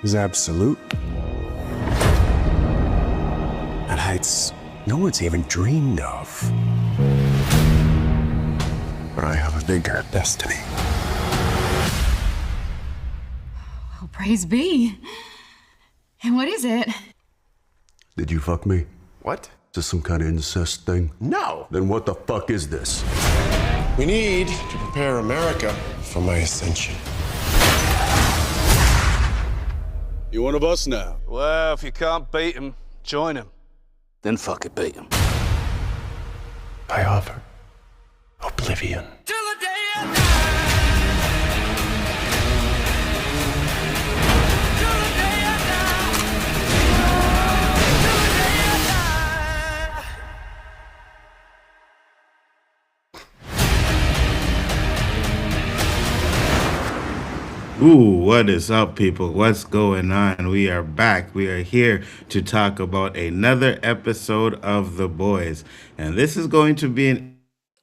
is absolute. At heights no one's even dreamed of. But I have a bigger destiny. Oh, praise be. And what is it? Did you fuck me? What? Is this some kind of incest thing? No. Then what the fuck is this? We need to prepare America for my ascension. You one of us now? Well, if you can't beat him, join him. Then fuck it, beat him. I offer oblivion. Ooh, what is up, people? What's going on? We are back. We are here to talk about another episode of The Boys. And this is going to be an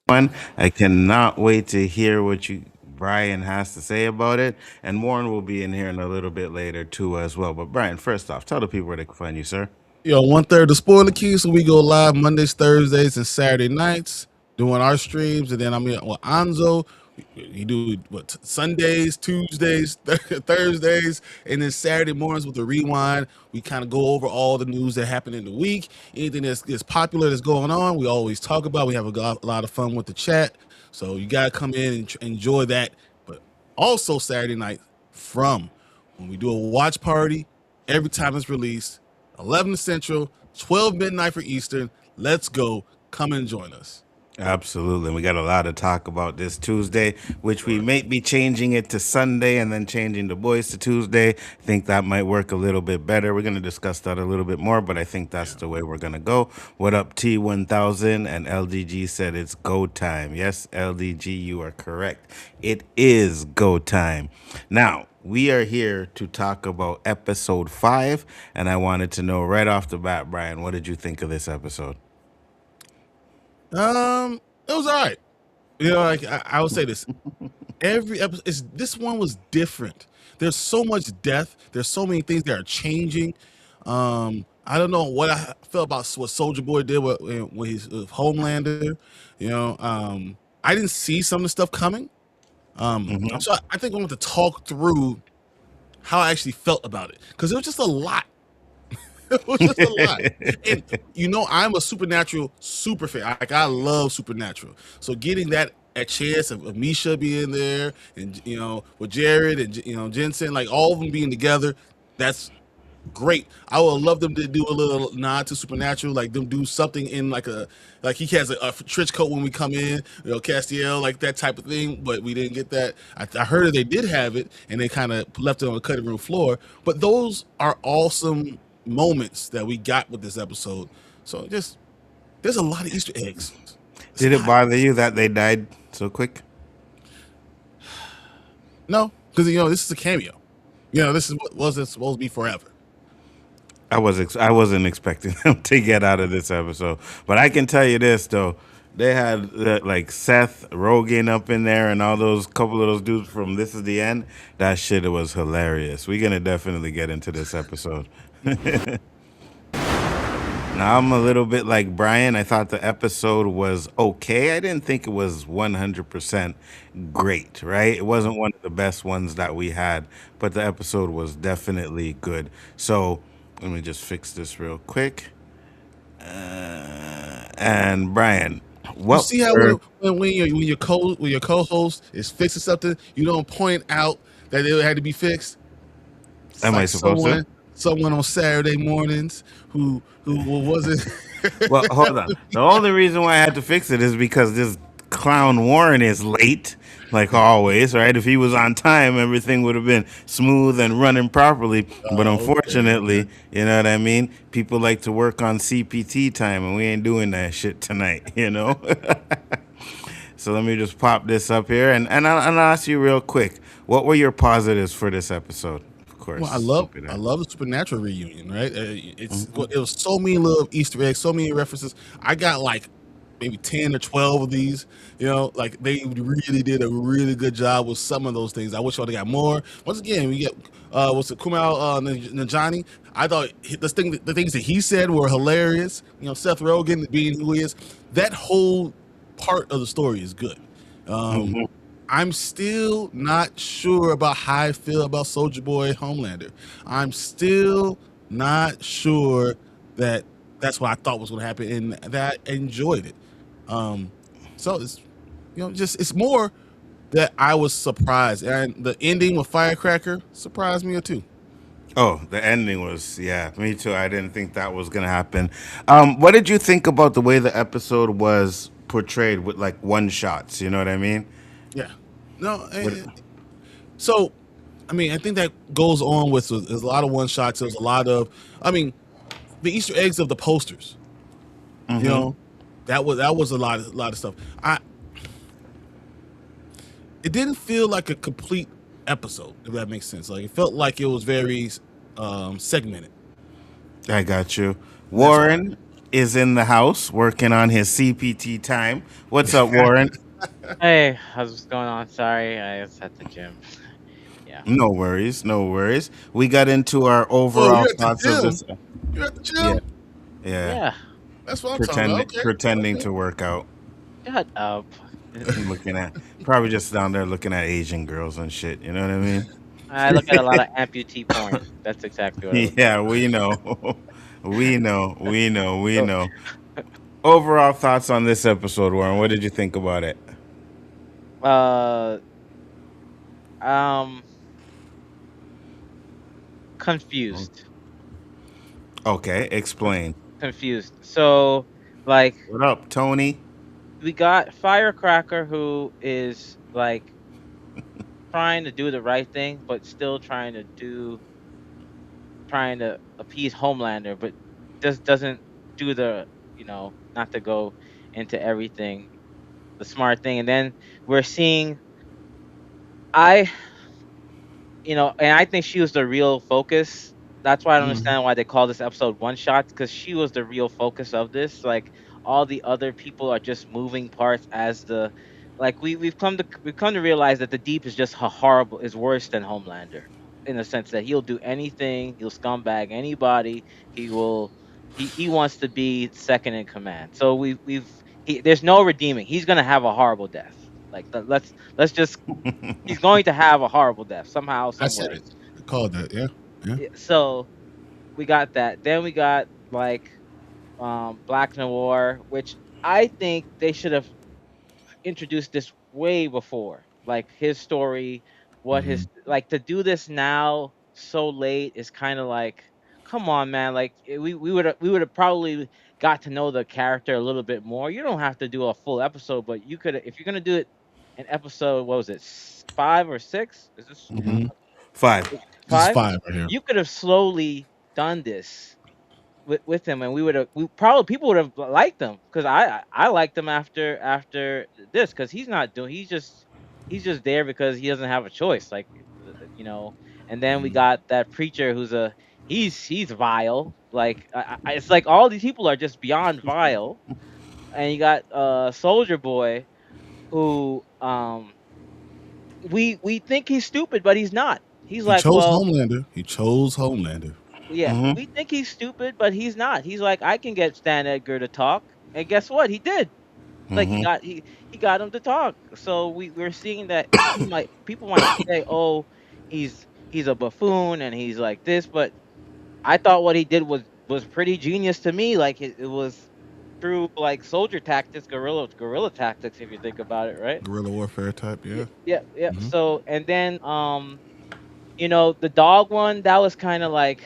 one. I cannot wait to hear what Brian has to say about it. And Warren will be in here in a little bit later too as well. But Brian, first off, tell the people where they can find you, sir. Yo, 1/3 the spoiler key. So we go live Mondays, Thursdays, and Saturday nights doing our streams. And then I'm here with Nzo. You do what Sundays, Tuesdays, Thursdays, and then Saturday mornings with the rewind. We kind of go over all the news that happened in the week. Anything that's popular that's going on, we always talk about. We have a lot of fun with the chat. So you gotta come in and enjoy that. But also Saturday night from when we do a watch party every time it's released, 11 Central, 12 midnight for Eastern. Let's go. Come and join us. Absolutely. We got a lot to talk about this Tuesday, which we may be changing it to Sunday and then changing the boys to Tuesday. I think that might work a little bit better. We're going to discuss that a little bit more, but I think that's the way we're going to go. What up, T1000? And LDG said it's go time. Yes, LDG, you are correct. It is go time. Now, we are here to talk about episode 5, and I wanted to know right off the bat, Brian, what did you think of this episode? It was all right. You know, like I would say this. Every episode this one was different. There's so much death. There's so many things that are changing. I don't know what I felt about what Soldier Boy did with his Homelander. You know, I didn't see some of the stuff coming. So I think I want to talk through how I actually felt about it because it was just a lot. It was just a lot. And you know, I'm a Supernatural super fan. Like I love Supernatural. So getting that a chance of Misha being there and you know with Jared and you know Jensen, like all of them being together, that's great. I would love them to do a little nod to Supernatural, like them do something in like he has a trench coat when we come in, you know, Castiel, like that type of thing, but we didn't get that. I heard that they did have it and they kind of left it on the cutting room floor, but those are awesome moments that we got with this episode. So there's a lot of Easter eggs. Did it bother you that they died so quick? No, because you know this is a cameo. You know this is what wasn't supposed to be forever. I wasn't expecting them to get out of this episode, but I can tell you this though. They had like Seth Rogen up in there and all those couple of those dudes from This Is the End. That shit was hilarious. We're gonna definitely get into this episode. Now I'm a little bit like Brian. I thought the episode was okay. I didn't think it was 100% great, right? It wasn't one of the best ones that we had, but the episode was definitely good. So let me just fix this real quick. And Brian, what? You see how when your co-host is fixing something, you don't point out that it had to be fixed. It's am I supposed to? Someone on Saturday mornings who wasn't. Well, hold on. The only reason why I had to fix it is because this clown Warren is late, like always, right? If he was on time, everything would have been smooth and running properly. But unfortunately, okay. You know what I mean? People like to work on CPT time, and we ain't doing that shit tonight, you know? So let me just pop this up here, and I'll ask you real quick. What were your positives for this episode? Well, I love the Supernatural reunion, right? It was so many little Easter eggs, so many references. I got like maybe 10 or 12 of these. Like they really did a really good job with some of those things. I wish they got more. Once again, we get what's it, Kumail Nanjiani. I thought the things that he said were hilarious. Seth Rogen being who he is. That whole part of the story is good. I'm still not sure about how I feel about Soldier Boy Homelander. I'm still not sure that that's what I thought was going to happen, and that I enjoyed it. So it's it's more that I was surprised, and the ending with Firecracker surprised me too. Oh, the ending was, yeah, me too. I didn't think that was gonna happen. What did you think about the way the episode was portrayed with like one shots? You know what I mean? Yeah, no. What, So, I mean, I think that goes on with there's a lot of one shots. There's a lot of, I mean, the Easter eggs of the posters. That was a lot of stuff. It didn't feel like a complete episode, if that makes sense. Like it felt like it was very segmented. I got you. Warren is in the house working on his CPT time. What's up, Warren? Hey, how's going on? Sorry, I was at the gym. Yeah. No worries, no worries. We got into our Oh, overall you're at the thoughts of gym. this. You're at the Yeah, gym. yeah. Yeah. That's what I'm talking about. Okay. Pretending Okay. to work out. Shut up. Looking at probably just down there looking at Asian girls and shit. You know what I mean? I look at a lot of amputee porn. That's exactly what I look Yeah, we know. We at. know. Overall thoughts on this episode, Warren. What did you think about it? So, confused. Okay, explain. Confused. So, like, What up, Tony? we got Firecracker, who is like trying to do the right thing, but still trying to appease Homelander, but just doesn't do not to go into everything, the smart thing. And then we're seeing, I and I think she was the real focus. That's why I don't understand why they call this episode one shots, because she was the real focus of this. Like, all the other people are just moving parts as the, like, we've come to realize that the Deep is just is worse than Homelander, in the sense that he'll do anything, he'll scumbag anybody, he wants to be second in command. So there's no redeeming. He's gonna have a horrible death. Like, let's just he's going to have a horrible death somehow, I some said way. it. I called that. Yeah. Yeah. So we got that. Then we got, like, Black Noir, which I think they should have introduced this way before. Like, his story, what his, like, to do this now so late is kind of like, come on, man. Like, we would have probably got to know the character a little bit more. You don't have to do a full episode, but you could, if you're gonna do it an episode, what was it, 5 or 6? Is this 5. This is 5? 5 right here. You could have slowly done this with him, and we probably, people would have liked him, because I liked him after this, because he's just there because he doesn't have a choice, like, you know. And then we got that preacher who's he's vile, like, it's like all these people are just beyond vile. And you got Soldier Boy, who we think he's stupid, but he's not. He's He like, chose well, Homelander. He chose Homelander. yeah, we think he's stupid, but he's not. He's like, I can get Stan Edgar to talk, and guess what? He did. Like, he got him to talk. So we're seeing that people might say, oh, he's a buffoon and he's like this, but I thought what he did was pretty genius to me. Like, it was through, like, soldier tactics, guerrilla tactics, if you think about it, right? Guerrilla warfare type. Yeah, Yeah. yeah, yeah. So, and then the dog one, that was kind of like,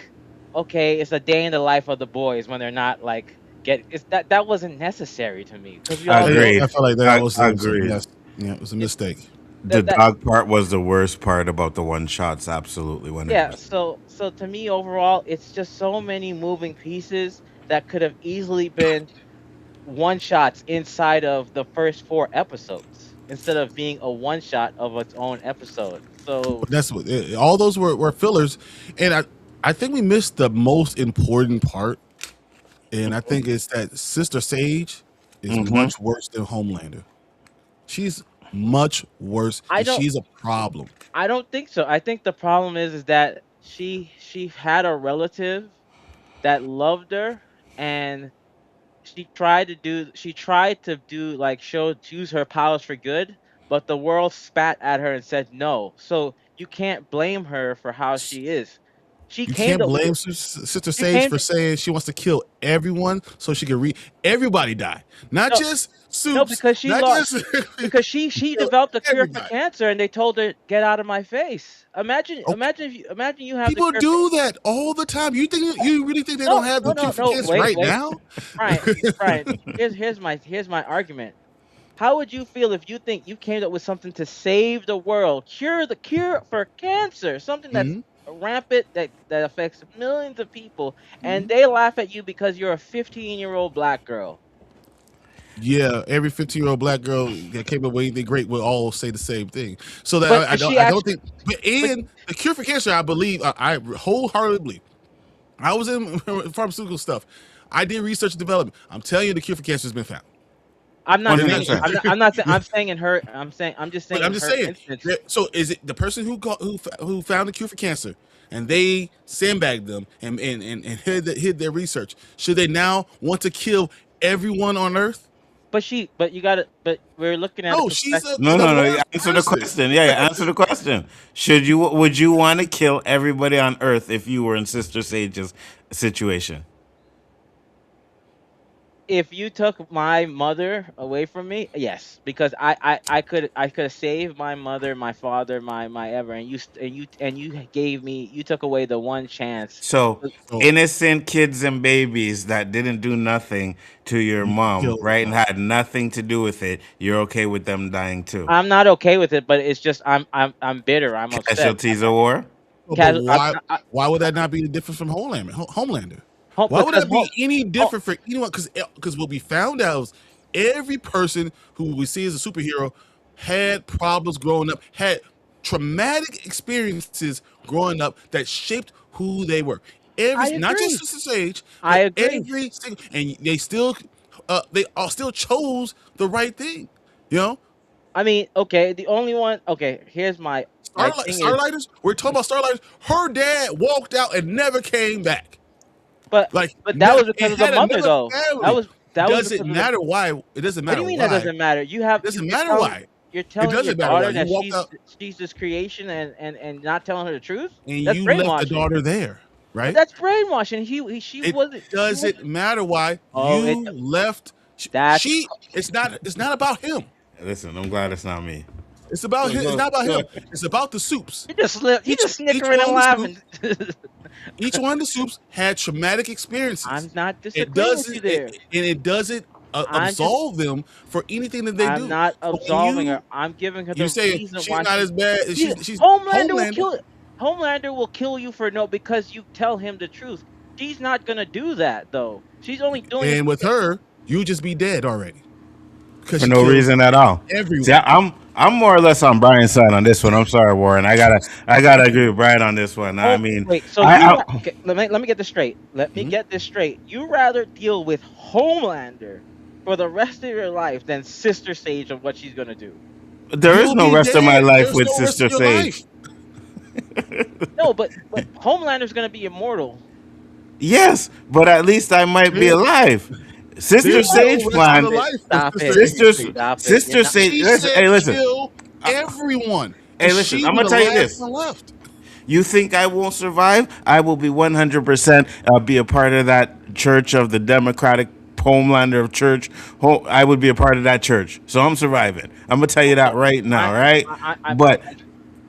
okay, it's a day in the life of the boys when they're not, like, that wasn't necessary to me, because we all know Agreed. I felt like that was Agreed. yes. Yeah, it was a mistake. The that dog part was the worst part about the one shots. Absolutely, yeah. 100%. So to me, overall, it's just so many moving pieces that could have easily been one shots inside of the first 4 episodes, instead of being a one shot of its own episode. So That's what all those were fillers, and I think we missed the most important part, and I think it's that Sister Sage is Mm-hmm. much worse than Homelander. She's much worse, I and don't she's a problem. I don't think so. I think the problem is that she had a relative that loved her, and she tried to do like show use her powers for good, but the world spat at her and said no. So you can't blame her for how she is. She You came can't to blame Sister she Sage came for to saying she wants to kill everyone so she can everybody die, not no just no Soups, because she not lost just because she kill developed a cure for everybody. cancer and they told her get out of my face. Okay. Imagine you have the People cure for do that all the time. You really think they don't no have no the cure no for no cancer wait right wait now? Brian Brian here's my argument. How would you feel if you think you came up with something to save the world, cure for cancer, something that's Hmm. rampant that affects millions of people, and Hmm. they laugh at you because you're a 15-year-old black girl? Yeah, every 15-year-old black girl that came up with anything great will all say the same thing. So that But she I don't actually, think. But but and the cure for cancer, I believe, I wholeheartedly believe. I was in pharmaceutical stuff. I did research and development. I'm telling you, the cure for cancer has been found. I'm not One hundred saying percent. I'm not saying I'm saying in her I'm just But saying I'm in just her saying. instance. So is it the person who found the cure for cancer and they sandbagged them and hid their research? Should they now want to kill everyone on Earth? But you got to but we're looking at a No, she's perspective. No, the no, no. You worst answer the person. question. Yeah, yeah. Answer the question. Would you want to kill everybody on Earth if you were in Sister Sage's situation? If you took my mother away from me, yes, because I could have saved my mother, my father, my ever, and you gave me you took away the one chance. So So innocent kids and babies that didn't do nothing to your you can mom, kill them right, and all. had nothing to do with it. You're okay with them dying too? I'm not okay with it, but it's just I'm bitter. I'm upset. Casualties of war. Well, but Casual, why would that not be different from Homelander? Why would because that be any different for anyone? Because what we found out is every person who we see as a superhero had problems growing up, had traumatic experiences growing up that shaped who they were. Every I not just agree. Sister Sage, I but agree. every single, and they all still chose the right thing. You know, I mean, okay, the only one. Okay, here's my thing is, Starlighters. We're talking about Starlighters. Her dad walked out and never came back. but Like but that never, was and because of the had mother another though. family. That was Doesn't because of the. matter why. It doesn't What do matter you mean that why. doesn't matter? It doesn't matter Telling why. you're It telling your doesn't matter why. daughter You that walked out she's this creation and not telling her the truth. and That's you left the brainwashing. daughter there, But right? that's brainwashing. It She was. doesn't matter why Oh, you left. that's She. It's not about him. Listen, I'm glad it's not me. It's about him. It's not about him. It's about the soups. you just Each snickering one and of the soups. laughing. Each one of the soups had traumatic experiences. I'm not It disagreeing with you doesn't, there. and it doesn't I'm just absolve them for anything that they I'm do. not So when absolving her. I'm giving her you're the saying reason she's why not she. as bad, She she's Homelander will Homelander, kill Homelander will kill you for no because you tell him the truth. She's not gonna do that though. She's only doing it and with because her, you just be dead already because For she no kills reason at all. See, everyone. I'm more or less on Brian's side on this one. I'm sorry, Warren. I gotta agree with Brian on this one. I oh mean, wait. So I okay, let me get this straight. Let me Mhm. get this straight. You rather deal with Homelander for the rest of your life than Sister Sage of what she's gonna do. there is You'll no be rest of my dead. life There's with no rest of Sister your life. Sage. No, but Homelander's gonna be immortal. Yes, but at least I might be There- alive. Sister There's Sage no rest of Stop the plan. it. life for Stop it. Sister Sister Sage. Stop it. You're Sister not. Sage. She Listen, said hey, listen. kill everyone, and Hey, listen. she I'm was gonna the tell you last this. one left. You think I won't survive? I will be 100% be a part of that church of the Democratic Homelander of Church. I would be a part of that church, so I'm surviving. I'm gonna tell you that Okay. right now, right? I But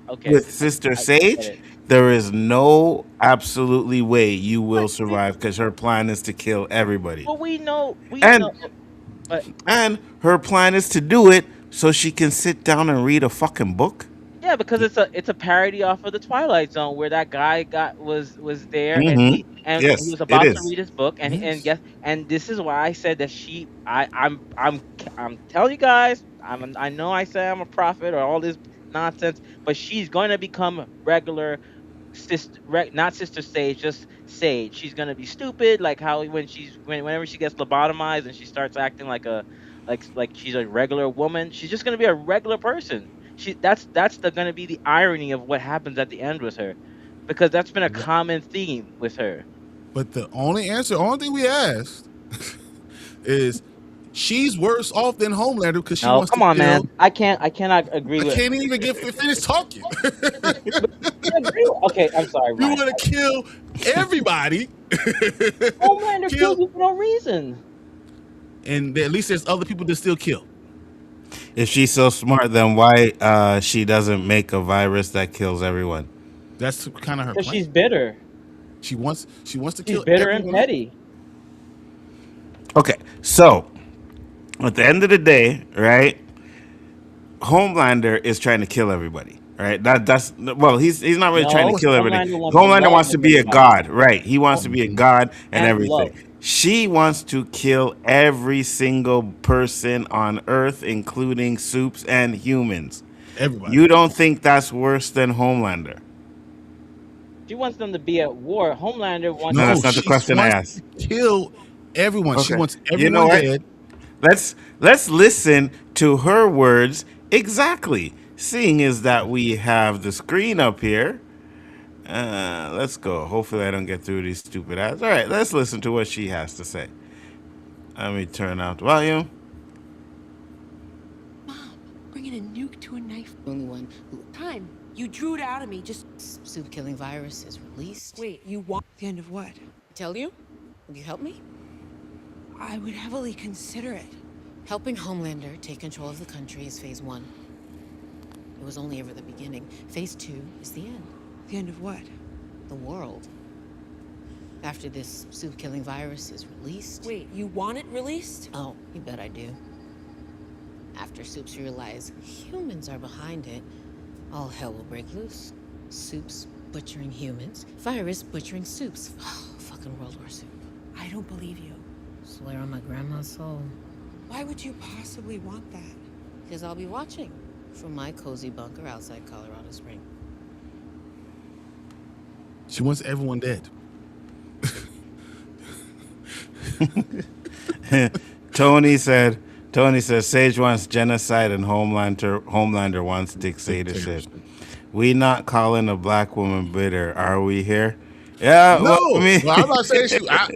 okay. with Sister I get Sage, it. there is no absolutely way you will But survive because her plan is to kill everybody, we and know. But and her plan is to do it so she can sit down and read a fucking book. yeah, because it's a parody off of the Twilight Zone where that guy was there and Mm-hmm. he Yes, was it about to is. read his book and Yes. guess and this is why I said that I'm telling you guys I know I say I'm a prophet or all this nonsense, but she's going to become regular not Sister Sage, just Sage. She's gonna be stupid, like how whenever she gets lobotomized and she starts acting like she's a regular woman. She's just gonna be a regular person. That's gonna be the irony of what happens at the end with her, because that's been a common theme with her. But the only thing we asked is she's worse off than Homelander because she No, wants to come on, kill. man. I cannot agree I with. can't even get finished talking. Okay, I'm sorry, You Ryan. want to kill everybody. Homelander kills you for no reason. And at least there's other people that still kill. If she's so smart, then why she doesn't make a virus that kills everyone? That's kind of her Because plan. she's bitter. She wants to She's kill bitter and everyone. petty. Okay, so at the end of the day, right? Homelander is trying to kill everybody, right? That's well, he's not really trying No, to kill everybody. Homelander wants Homelander love wants to of be a everybody. god, right? He wants to be a god and And everything. love. She wants to kill every single person on Earth, including Supes and humans. Everybody. You don't think that's worse than Homelander? She wants them to be at war. Homelander wants. No, No, that's not the she question I wants asked. to kill everyone. She Okay. wants You know everyone what? dead. Let's listen to her words exactly. Seeing is that we have the screen up here. Let's go. Hopefully I don't get through these stupid ads. All right, let's listen to what she has to say. Let me turn out the volume. Bringing a nuke to a knife. Only one who time. You drew it out of me. Just soup killing virus is released. Wait, you want the end of what? Tell you? Will you help me? I would heavily consider it. Helping Homelander take control of the country is phase 1. It was only ever the beginning. Phase 2 is the end. The end of what? The world. After this soup killing virus is released. Wait, you want it released? Oh, you bet I do. After Soups realize humans are behind it, all hell will break loose. Soups butchering humans, virus butchering Soups. Oh, fucking World War Soup. I don't believe you. Swear on my grandma's soul. Why would you possibly want that? Because I'll be watching from my cozy bunker outside Colorado Springs. She wants everyone dead. Tony says Sage wants genocide and Homelander wants dictatorship. We not calling a black woman bitter, are we here? Yeah, No, well, I mean, I'm not saying she. I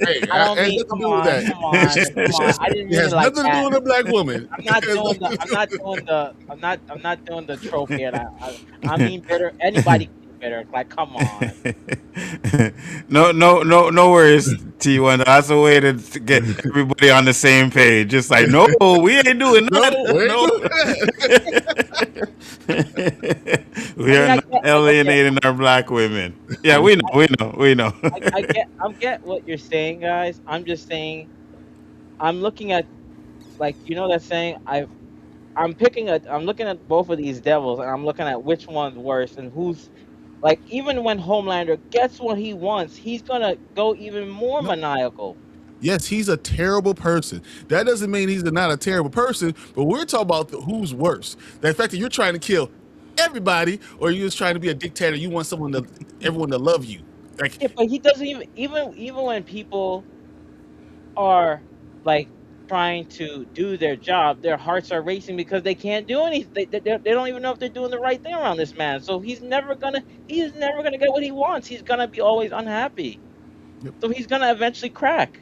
don't mean, come on. I didn't It mean has it like nothing to do that. with a black woman. I'm not doing the trophy. And I mean bitter. Anybody can be bitter. Like, come on. no worries, T1. That's a way to get everybody on the same page. Just like, no, we ain't doing that. We are not alienating our black women. Yeah, we know. I get what you're saying, guys. I'm just saying, I'm looking at, like, you know that saying, I'm looking at both of these devils, and I'm looking at which one's worse and who's, like, even when Homelander gets what he wants, he's gonna go even more maniacal. Yes, he's a terrible person. That doesn't mean he's not a terrible person, but we're talking about who's worse. The fact that you're trying to kill everybody, or you're just trying to be a dictator. You want everyone to love you. Like, Yeah, but he doesn't even when people are, like, trying to do their job, their hearts are racing because they can't do anything. They don't even know if they're doing the right thing around this man. So he's never gonna get what he wants. He's gonna be always unhappy. Yep. So he's gonna eventually crack.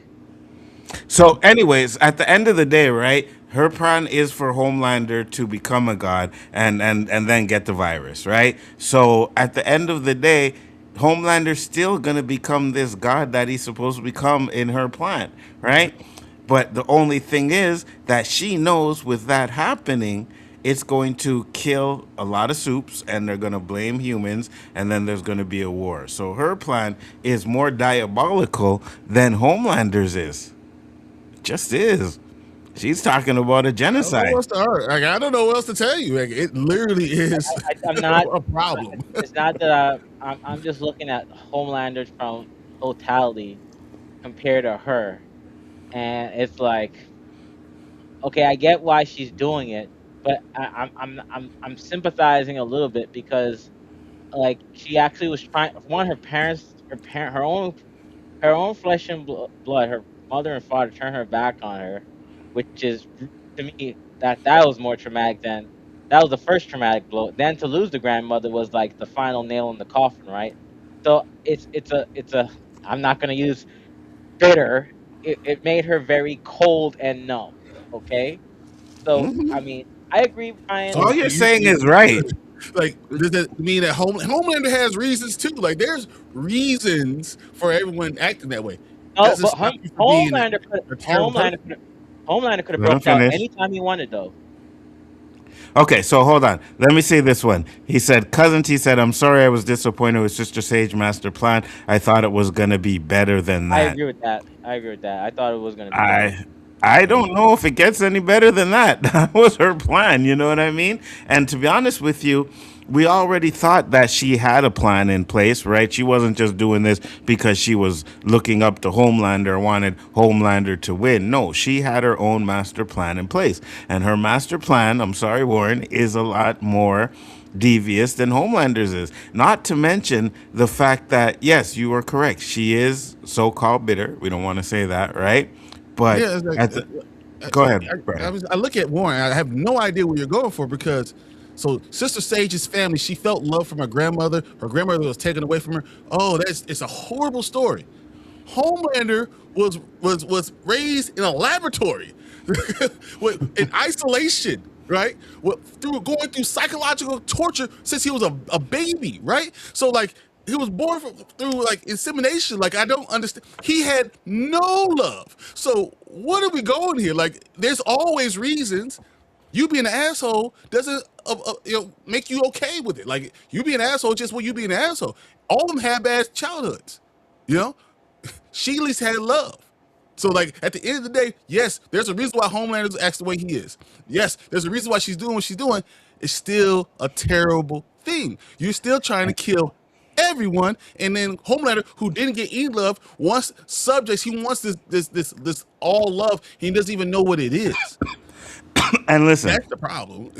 So, anyways, at the end of the day, right? Her plan is for Homelander to become a god and then get the virus, right? So, at the end of the day, Homelander's still gonna become this god that he's supposed to become in her plan, right? But the only thing is that she knows with that happening, it's going to kill a lot of Soups and they're going to blame humans and then there's going to be a war. So her plan is more diabolical than Homelander's is. Just is. She's talking about a genocide. I don't know what else to tell you. Like, it literally is I'm not a problem. It's not that I'm just looking at Homelander from totality compared to her, and it's like, okay, I get why she's doing it, but I'm sympathizing a little bit because, like, she actually was trying. One, her own her own flesh and blood, her mother and father turn her back on her, which is to me that was more traumatic than that was the first traumatic blow. Then to lose the grandmother was like the final nail in the coffin, right? So it's a I'm not gonna use bitter. It made her very cold and numb. Okay, so I mean I agree, Brian. All So you're you saying is right. like, does that mean that Homelander has reasons too? Like, there's reasons for everyone acting that way. No, Doesn't but stop you from being Homelander could a terrible person. Homelander could have Let him broke out finish. anytime he wanted though. Okay, so hold on. Let me see this one. He said, Cousin T said, I'm sorry I was disappointed with Sister Sage Master Plan. I thought it was going to be better than I that. agree with that. I agree with that. I thought it was gonna be better. I don't know if it gets any better than that. That was her plan, you know what I mean? And to be honest with you, we already thought that she had a plan in place, right? She wasn't just doing this because she was looking up to Homelander or wanted Homelander to win. No, she had her own master plan in place. And her master plan, I'm sorry, Warren, is a lot more devious than Homelander's is. Not to mention the fact that, yes, you are correct. She is so called bitter. We don't want to say that, right? But Yeah, it's like, at the, go so ahead, Brian. I look at Warren. I have no idea what you're going for because, so Sister Sage's family, she felt love from her grandmother. Her grandmother was taken away from her. Oh, it's a horrible story. Homelander was raised in a laboratory, in isolation, right? Going through psychological torture since he was a baby, right? So like he was born through like insemination. Like I don't understand. He had no love. So what are we going here? Like there's always reasons. You being an asshole doesn't make you okay with it. Like you being an asshole just when you being an asshole. All of them had bad childhoods, you know. She at least had love. So, like, at the end of the day, yes, there's a reason why Homelander acts the way he is. Yes, there's a reason why she's doing what she's doing. It's still a terrible thing. You're still trying to kill everyone, and then Homelander, who didn't get any love, wants subjects. He wants this all love. He doesn't even know what it is. And listen, That's the problem.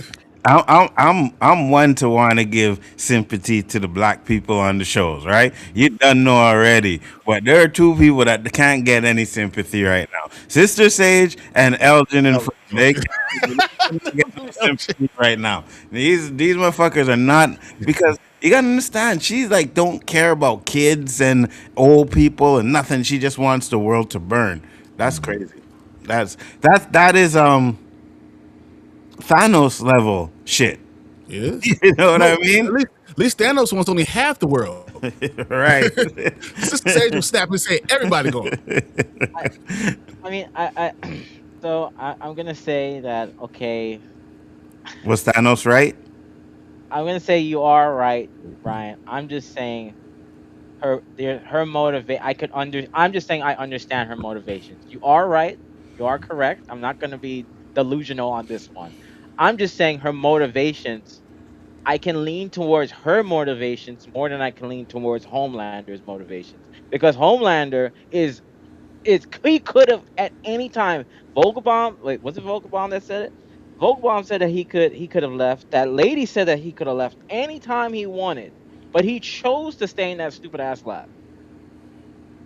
I'm one to want to give sympathy to the black people on the shows, right? You done know already, but there are two people that can't get any sympathy right now: Sister Sage and Elgin and Fred. They can't get any sympathy right now. These motherfuckers are not, because you gotta understand. She's like don't care about kids and old people and nothing. She just wants the world to burn. That's crazy. That is Thanos level shit. Yes. You know what I mean? At least Thanos wants only half the world. Right. Sister Sage will snap and say, "Everybody going." I mean, so I'm gonna say that okay. Was Thanos right? I'm gonna say you are right, Brian. I'm just saying her motivate. I'm just saying I understand her motivations. You are right. You are correct. I'm not gonna be delusional on this one. I'm just saying her motivations. I can lean towards her motivations more than I can lean towards Homelander's motivations because Homelander is he could have at any time. Vogelbaum, wait, was it Vogelbaum that said it? Vogelbaum said that he could have left. That lady said that he could have left anytime he wanted, but he chose to stay in that stupid ass lab.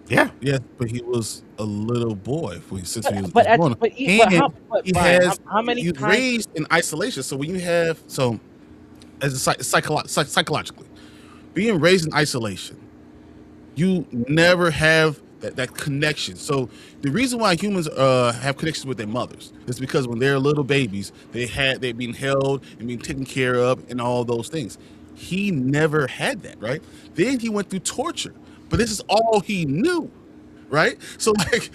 Yeah. Yes, but he was a little boy since he was But at born. but, he, but And how but he Brian, has how many he was times? raised in isolation. So when you have as a psychologically being raised in isolation, you never have that connection. So the reason why humans have connections with their mothers is because when they're little babies, they're being held and being taken care of and all those things. He never had that, right? Then he went through torture, but this is all he knew, right? So like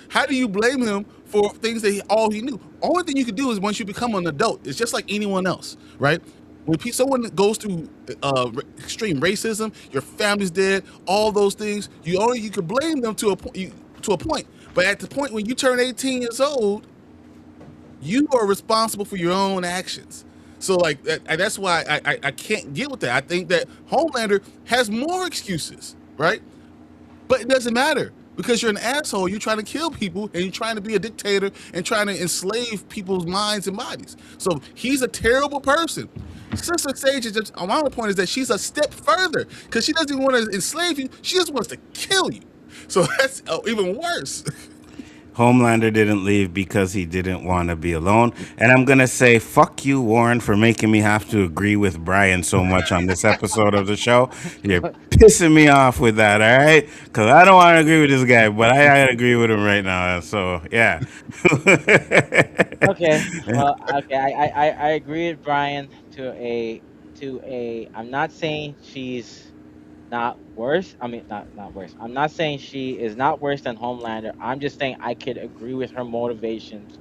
how do you blame him for things that all he knew? Only thing you can do is once you become an adult, it's just like anyone else, right? When someone goes through extreme racism, your family's dead, all those things, you can blame them to a point. But at the point when you turn 18 years old, you are responsible for your own actions. So like that's why I can't get with that. I think that Homelander has more excuses, right? But it doesn't matter because you're an asshole. You're trying to kill people and you're trying to be a dictator and trying to enslave people's minds and bodies. So he's a terrible person. Sister Sage is just, my only point is that she's a step further because she doesn't even want to enslave you. She just wants to kill you. So that's even worse. Homelander didn't leave because he didn't want to be alone. And I'm going to say, fuck you, Warren, for making me have to agree with Brian so much on this episode of the show. You're pissing me off with that, all right? Because I don't want to agree with this guy, but I agree with him right now. So, yeah. Okay. Well, okay. I agree with Brian to a. I'm not saying she's not worse. I mean, not worse. I'm not saying she is not worse than Homelander. I'm just saying I could agree with her motivations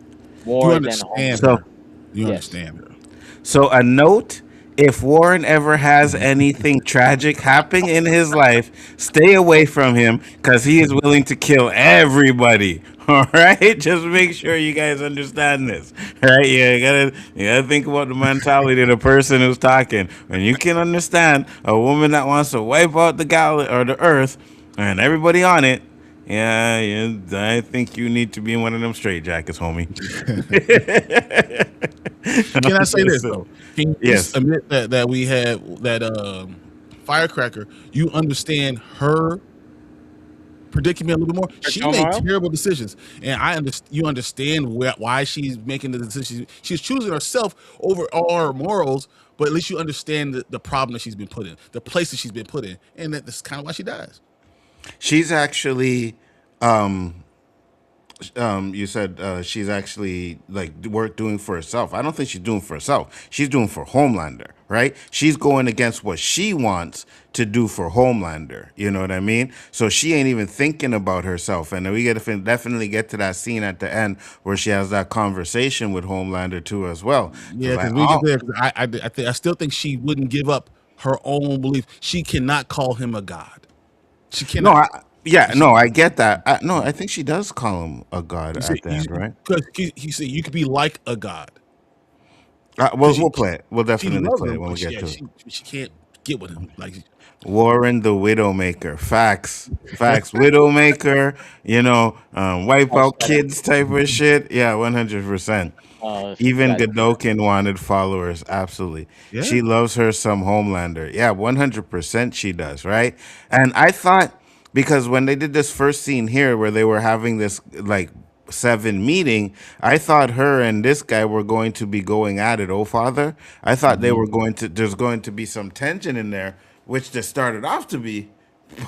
You more than understand Homelander. So, her. You Yes. understand her. So a note: if Warren ever has anything tragic happening in his life, stay away from him because he is willing to kill everybody. All right, just make sure you guys understand this. All right, yeah, you gotta think about the mentality of the person who's talking. When you can understand a woman that wants to wipe out the galaxy or the Earth and everybody on it. Yeah, yeah, I think you need to be in one of them straight jackets, homie. Can I say Yes, this sir. though? Can you at least Yes. admit that we had that firecracker? You understand her predicament a little bit more. For She made tomorrow? terrible decisions, and you understand why she's making the decisions. She's choosing herself over all her morals, but at least you understand the problem that she's been put in, the place that she's been put in, and that's kind of why she dies. She's actually you said she's actually like work doing for herself. I don't think she's doing for herself. She's doing for Homelander, right? She's going against what she wants to do for Homelander. You know what I mean? So she ain't even thinking about herself. And we get to definitely get to that scene at the end where she has that conversation with Homelander too as well. Yeah, Because because like, we get oh there. 'Cause I still think she wouldn't give up her own belief. She cannot call him a god. She no, cannot. yeah, She, no, I get that. No, I think she does call him a god you see, at the end, right? because he said you could be like a god We'll because we'll play it. We'll she definitely loves play it him, when we but get to it. she can't get with him. Like Warren the Widowmaker. Facts. Facts. Widowmaker, wipe Oh, out shut up. kids type of shit. Yeah, 100%. Oh, Even God. Godokin wanted followers. Absolutely. yeah, She loves her some Homelander. Yeah, 100% she does, right? And I thought, because when they did this first scene here where they were having this, like, seven meeting, I thought her and this guy were going to be going at it. Oh, father. I thought they were there's going to be some tension in there, which there started off to be,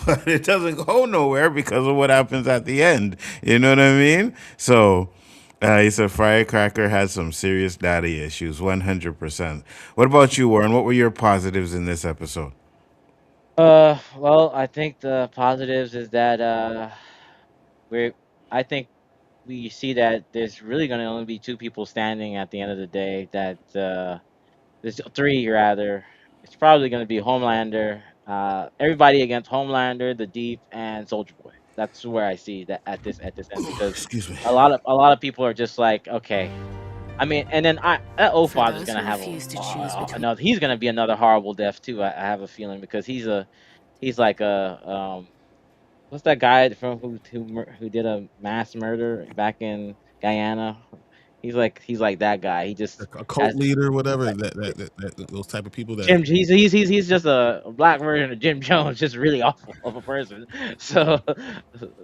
but it doesn't go nowhere because of what happens at the end. You know what I mean? So he said Firecracker had some serious daddy issues, 100%. What about you, Warren? What were your positives in this episode? Well, I think the positives is that we're. I think we see that there's really going to only be two people standing at the end of the day. That there's three rather. It's probably going to be Homelander, everybody against Homelander, the Deep, and Soldier Boy. That's where I see that at this end because Excuse me. a lot of people are just like, okay. I mean, and then that O For Father's those gonna who have refuse to choose between another. He's gonna be another horrible death too. I have a feeling because he's like a what's that guy from who did a mass murder back in Guyana? He's like that guy. He just a cult has leader, whatever. like Those type of people that Jim. He's just a black version of Jim Jones, just really awful of a person. So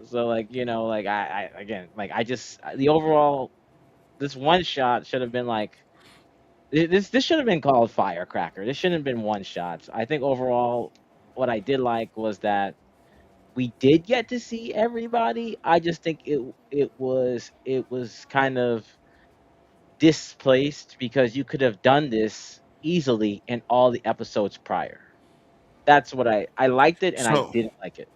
so like like I again like I just the overall this one shot should have been like this should have been called Firecracker. This shouldn't have been one shots. I think overall, what I did like was that we did get to see everybody. I just think it was kind of displaced because you could have done this easily in all the episodes prior. That's what I liked it and I So, didn't like it.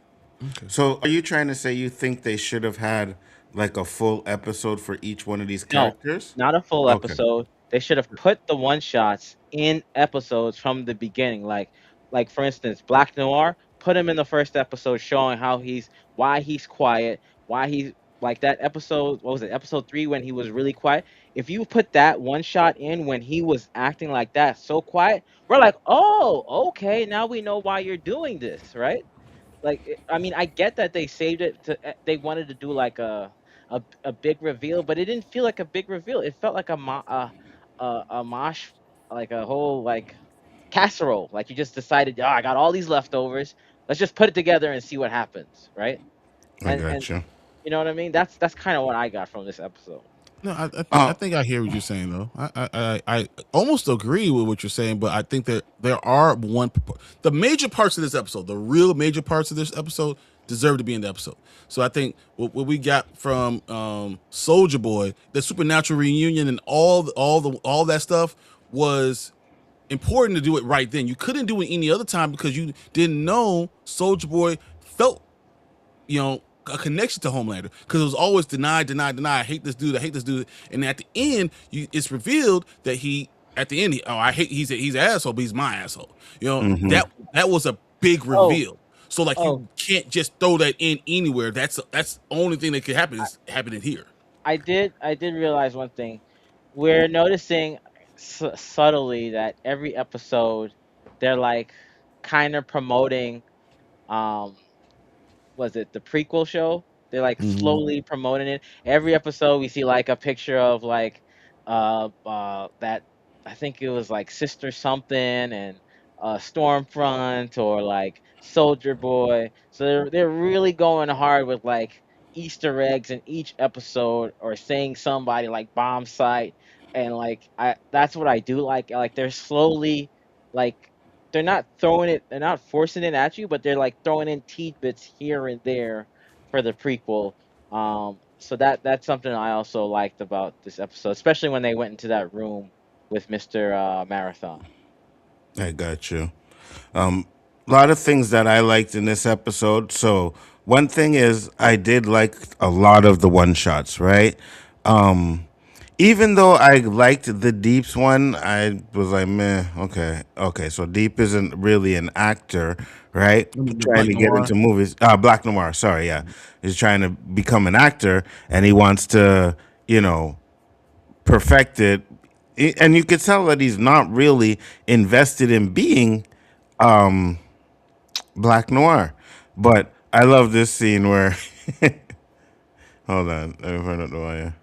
so are you trying to say you think they should have had like a full episode for each one of these No, characters? not a full Okay. episode. They should have put the one shots in episodes from the beginning. Like for instance, Black Noir, put him in the first episode showing why he's quiet, why he's like that episode, what was it, episode 3 when he was really quiet. If you put that one shot in when he was acting like that, so quiet, we're like, "Oh, okay, now we know why you're doing this," right? Like I mean, I get that they saved it they wanted to do like a big reveal, but it didn't feel like a big reveal. It felt like a mosh, like a whole like casserole. Like you just decided, oh, I got all these leftovers. Let's just put it together and see what happens, right? I and got you. you know what I mean. That's kind of what I got from this episode. No, I Oh, think I hear what you're saying though. I almost agree with what you're saying, but I think that there are the major parts of this episode, the real major parts of this episode, deserve to be in the episode. So I think what we got from Soldier Boy, the supernatural reunion, and all that stuff was important to do it right then. You couldn't do it any other time because you didn't know Soldier Boy felt, a connection to Homelander, because it was always deny, deny, deny. I hate this dude. I hate this dude. And at the end, it's revealed that he's an asshole, but he's my asshole. mm-hmm. That was a big Oh, reveal. So like oh, you can't just throw that in anywhere. That's the only thing that could happen is happening here. I did realize one thing. We're noticing subtly that every episode they're like kind of promoting um was it the prequel show? They're like slowly promoting it. Every episode we see like a picture of like that I think it was like Sister something and Stormfront or like Soldier Boy. So they're really going hard with like Easter eggs in each episode or saying somebody like bomb site and like I that's what I do like they're slowly like they're not forcing it at you, but they're like throwing in tidbits here and there for the prequel. So that's something I also liked about this episode, especially when they went into that room with Mr. Marathon. I got you. A lot of things that I liked in this episode. So one thing is I did like a lot of the one shots, right? Um, Even though I liked the Deeps one, I was like, meh, okay, okay. So Deep isn't really an actor, right? Trying Black to get Noir. into movies. Black Noir, sorry, yeah. He's trying to become an actor and he wants to, perfect it. And you could tell that he's not really invested in being Black Noir. But I love this scene where, hold on, let me find out the wire.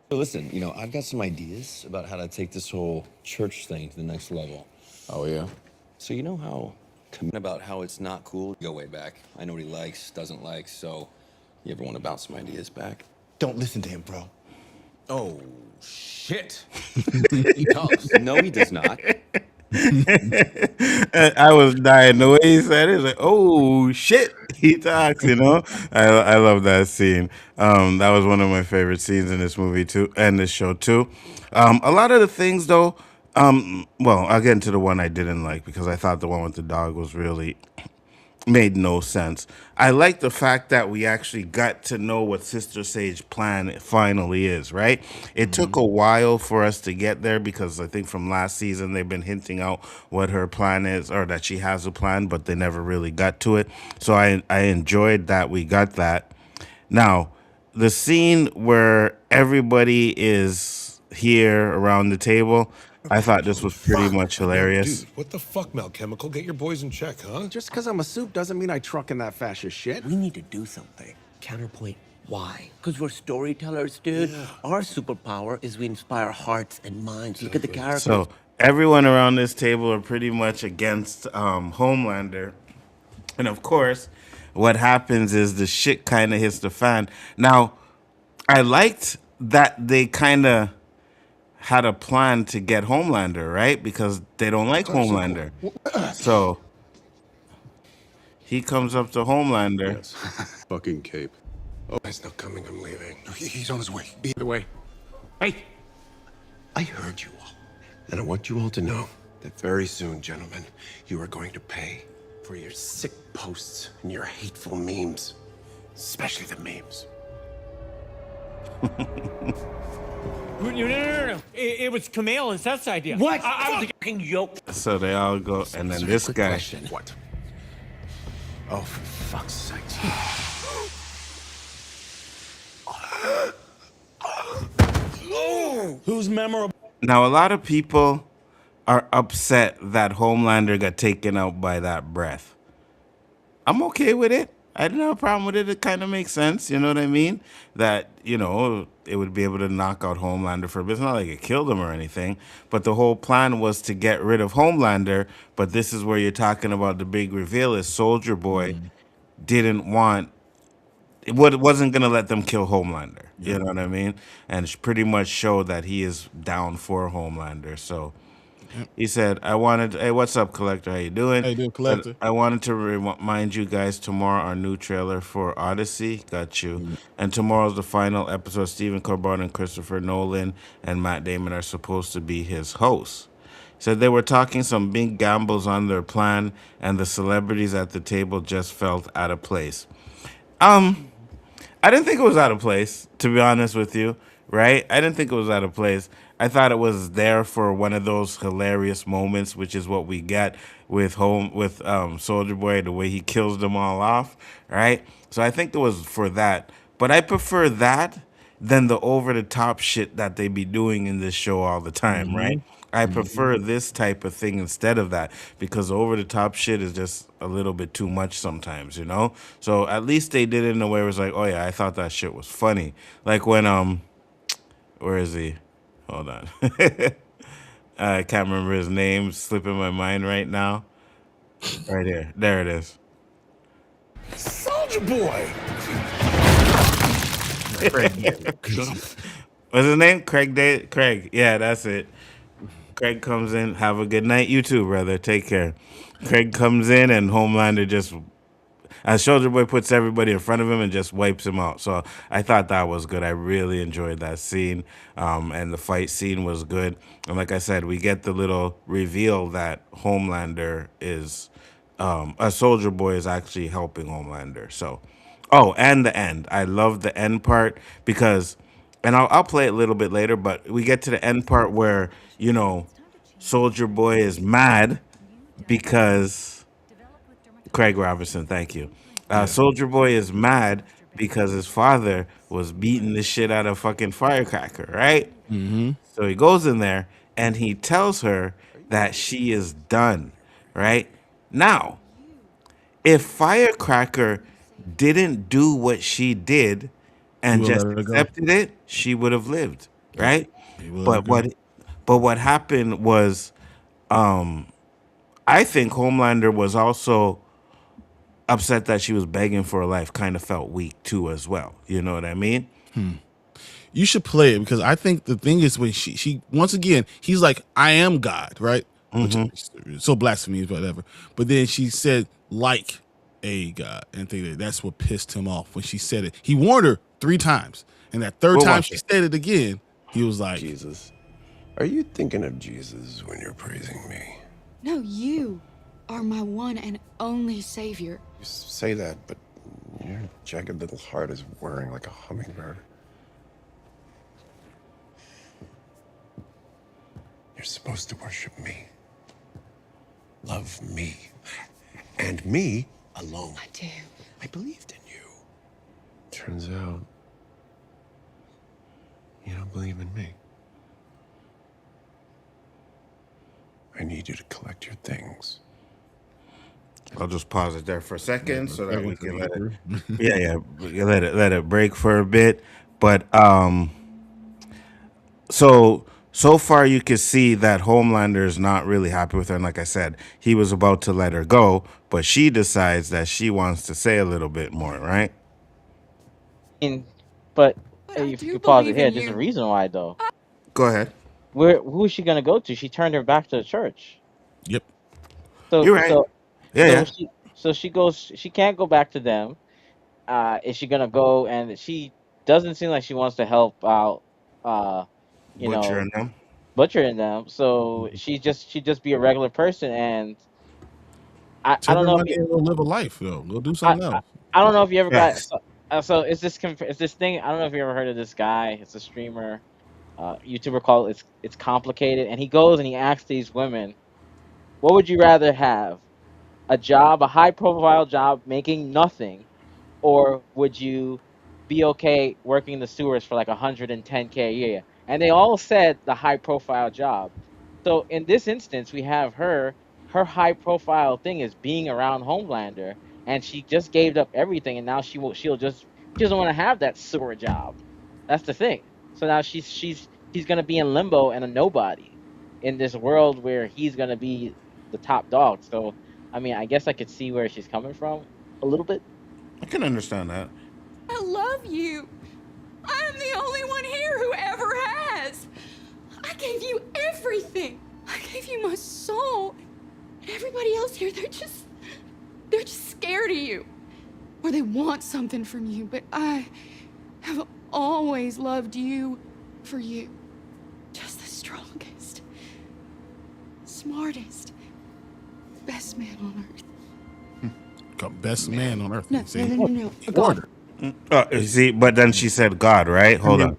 So listen, I've got some ideas about how to take this whole church thing to the next level. Oh, yeah? So you know how about how it's not cool to go way back. I know what he likes, doesn't like, so you ever want to bounce some ideas back? Don't listen to him, bro. Oh, shit. He does. No, he does not. I was dying the way he said it. It's like, oh shit, he talks. I love that scene. That was one of my favorite scenes in this movie too, and this show too. A lot of the things though. Well, I'll get into the one I didn't like because I thought the one with the dog was really made no sense. I like the fact that we actually got to know what Sister Sage plan finally is, right? It took a while for us to get there because I think from last season they've been hinting out what her plan is or that she has a plan, but they never really got to it. So I enjoyed that we got that. Now, the scene where everybody is here around the table, I thought this was pretty much hilarious. Dude, what the fuck, Mel Chemical? Get your boys in check, huh? Just because I'm a soup doesn't mean I truck in that fascist shit. We need to do something. Counterpoint. Why? Because we're storytellers, dude. Yeah. Our superpower is we inspire hearts and minds. Look at the characters. So everyone around this table are pretty much against Homelander. And of course, what happens is the shit kind of hits the fan. Now, I liked that they kind of had a plan to get Homelander, right? Because they don't like Homelander. So he comes up to Homelander. Yes. Fucking cape. Oh, he's not coming. I'm leaving. He's on his way. Be the way. Hey! I heard you all. And I want you all to know that very soon, gentlemen, you are going to pay for your sick posts and your hateful memes. Especially the memes. No. It was Kumail and Seth's idea. What? I was a fucking joke. So they all go, and then this guy. Question. What? Oh, for fuck's sake. Who's memorable? Now, a lot of people are upset that Homelander got taken out by that breath. I'm okay with it. I don't have a problem with it. It kind of makes sense. You know what I mean? That, it would be able to knock out Homelander for a bit. It's not like it killed him or anything. But the whole plan was to get rid of Homelander. But this is where you're talking about the big reveal is Soldier Boy didn't want wasn't gonna let them kill Homelander. You know what I mean? And pretty much showed that he is down for Homelander. So he said, "I wanted, hey, what's up, Collector? How you doing? Hey, dude, Said, Collector. I wanted to remind you guys tomorrow our new trailer for Odyssey. Got you. And tomorrow's the final episode. Stephen Colbert and Christopher Nolan and Matt Damon are supposed to be his hosts." Said they were talking some big gambles on their plan, and the celebrities at the table just felt out of place. I didn't think it was out of place, to be honest with you, right? I didn't think it was out of place. I thought it was there for one of those hilarious moments, which is what we get with Soldier Boy, the way he kills them all off, right? So I think it was for that. But I prefer that than the over the top shit that they be doing in this show all the time, right? I prefer this type of thing instead of that because over the top shit is just a little bit too much sometimes, you know? So at least they did it in a way where it's like, oh yeah, I thought that shit was funny. Like when where is he? Hold on. I can't remember his name, slipping my mind right now. Right here. There it is. Soldier Boy! What's his name? Craig. Yeah, that's it. Craig comes in. Have a good night. You too, brother. Take care. Craig comes in and Homelander just, as Soldier Boy puts everybody in front of him and just wipes him out. So I thought that was good. I really enjoyed that scene. And the fight scene was good. And like I said, we get the little reveal that Homelander is, a Soldier Boy is actually helping Homelander. So, oh, and the end. I love the end part because, and I'll play it a little bit later, but we get to the end part where, you know, Soldier Boy is mad because Craig Robinson, thank you. Soldier Boy is mad because his father was beating the shit out of fucking Firecracker, right? So he goes in there and he tells her that she is done, right? Now, if Firecracker didn't do what she did and will just let her go. accepted it, she would have lived, right? He will let But her go. what happened was, I think Homelander was also upset that she was begging for her life, kind of felt weak too as well. You know what I mean? You should play it because I think the thing is when she once again he's like I am God, right? Which is so blasphemy, whatever. But then she said like a God, and I think that's what pissed him off when she said it. He warned her 3 times, and that third We'll time watch she it. said it again, he was like, Jesus. Are you thinking of Jesus when you're praising me? No, you are my one and only savior. You say that, but your jagged little heart is whirring like a hummingbird. You're supposed to worship me. Love me. And me alone. I do. I believed in you. Turns out, you don't believe in me. I need you to collect your things. I'll just pause it there for a second so that we can let it. Yeah, we can let it break for a bit. But so far you can see that Homelander is not really happy with her, and like I said, he was about to let her go, but she decides that she wants to say a little bit more, right? But But I if you do could pause it believe here, in there's a you. reason why though. Go ahead. Who is she gonna go to? She turned her back to the church. "Yep." So You're right. so Yeah. she goes. She can't go back to them. Is she gonna go? And she doesn't seem like she wants to help out. You Butcher know, and them. butchering them. So she just be a regular person. And I Take don't her know if money and go live a life, though. Go do I, something I else. I don't know if you ever got Yes. so it's this thing. I don't know if you ever heard of this guy. It's a streamer, YouTuber called it's complicated, and he goes and he asks these women, what would you rather have? A job, a high profile job making nothing, or would you be okay working the sewers for like 110K a year? And they all said the high profile job. So in this instance, we have her high profile thing is being around Homelander, and she just gave up everything, and now she doesn't want to have that sewer job. That's the thing. So now she's gonna be in limbo and a nobody in this world where he's gonna be the top dog. So I mean, I guess I could see where she's coming from a little bit. I can understand that. love you. I'm the only one here who ever has. I gave you everything. I gave you my soul. And everybody else here, they're just scared of you. Or they want something from you, but I have always loved you for you. Just the strongest, smartest, best man on earth. Best man on earth. No, See? no. God. See, but then she said God, right? Hold on.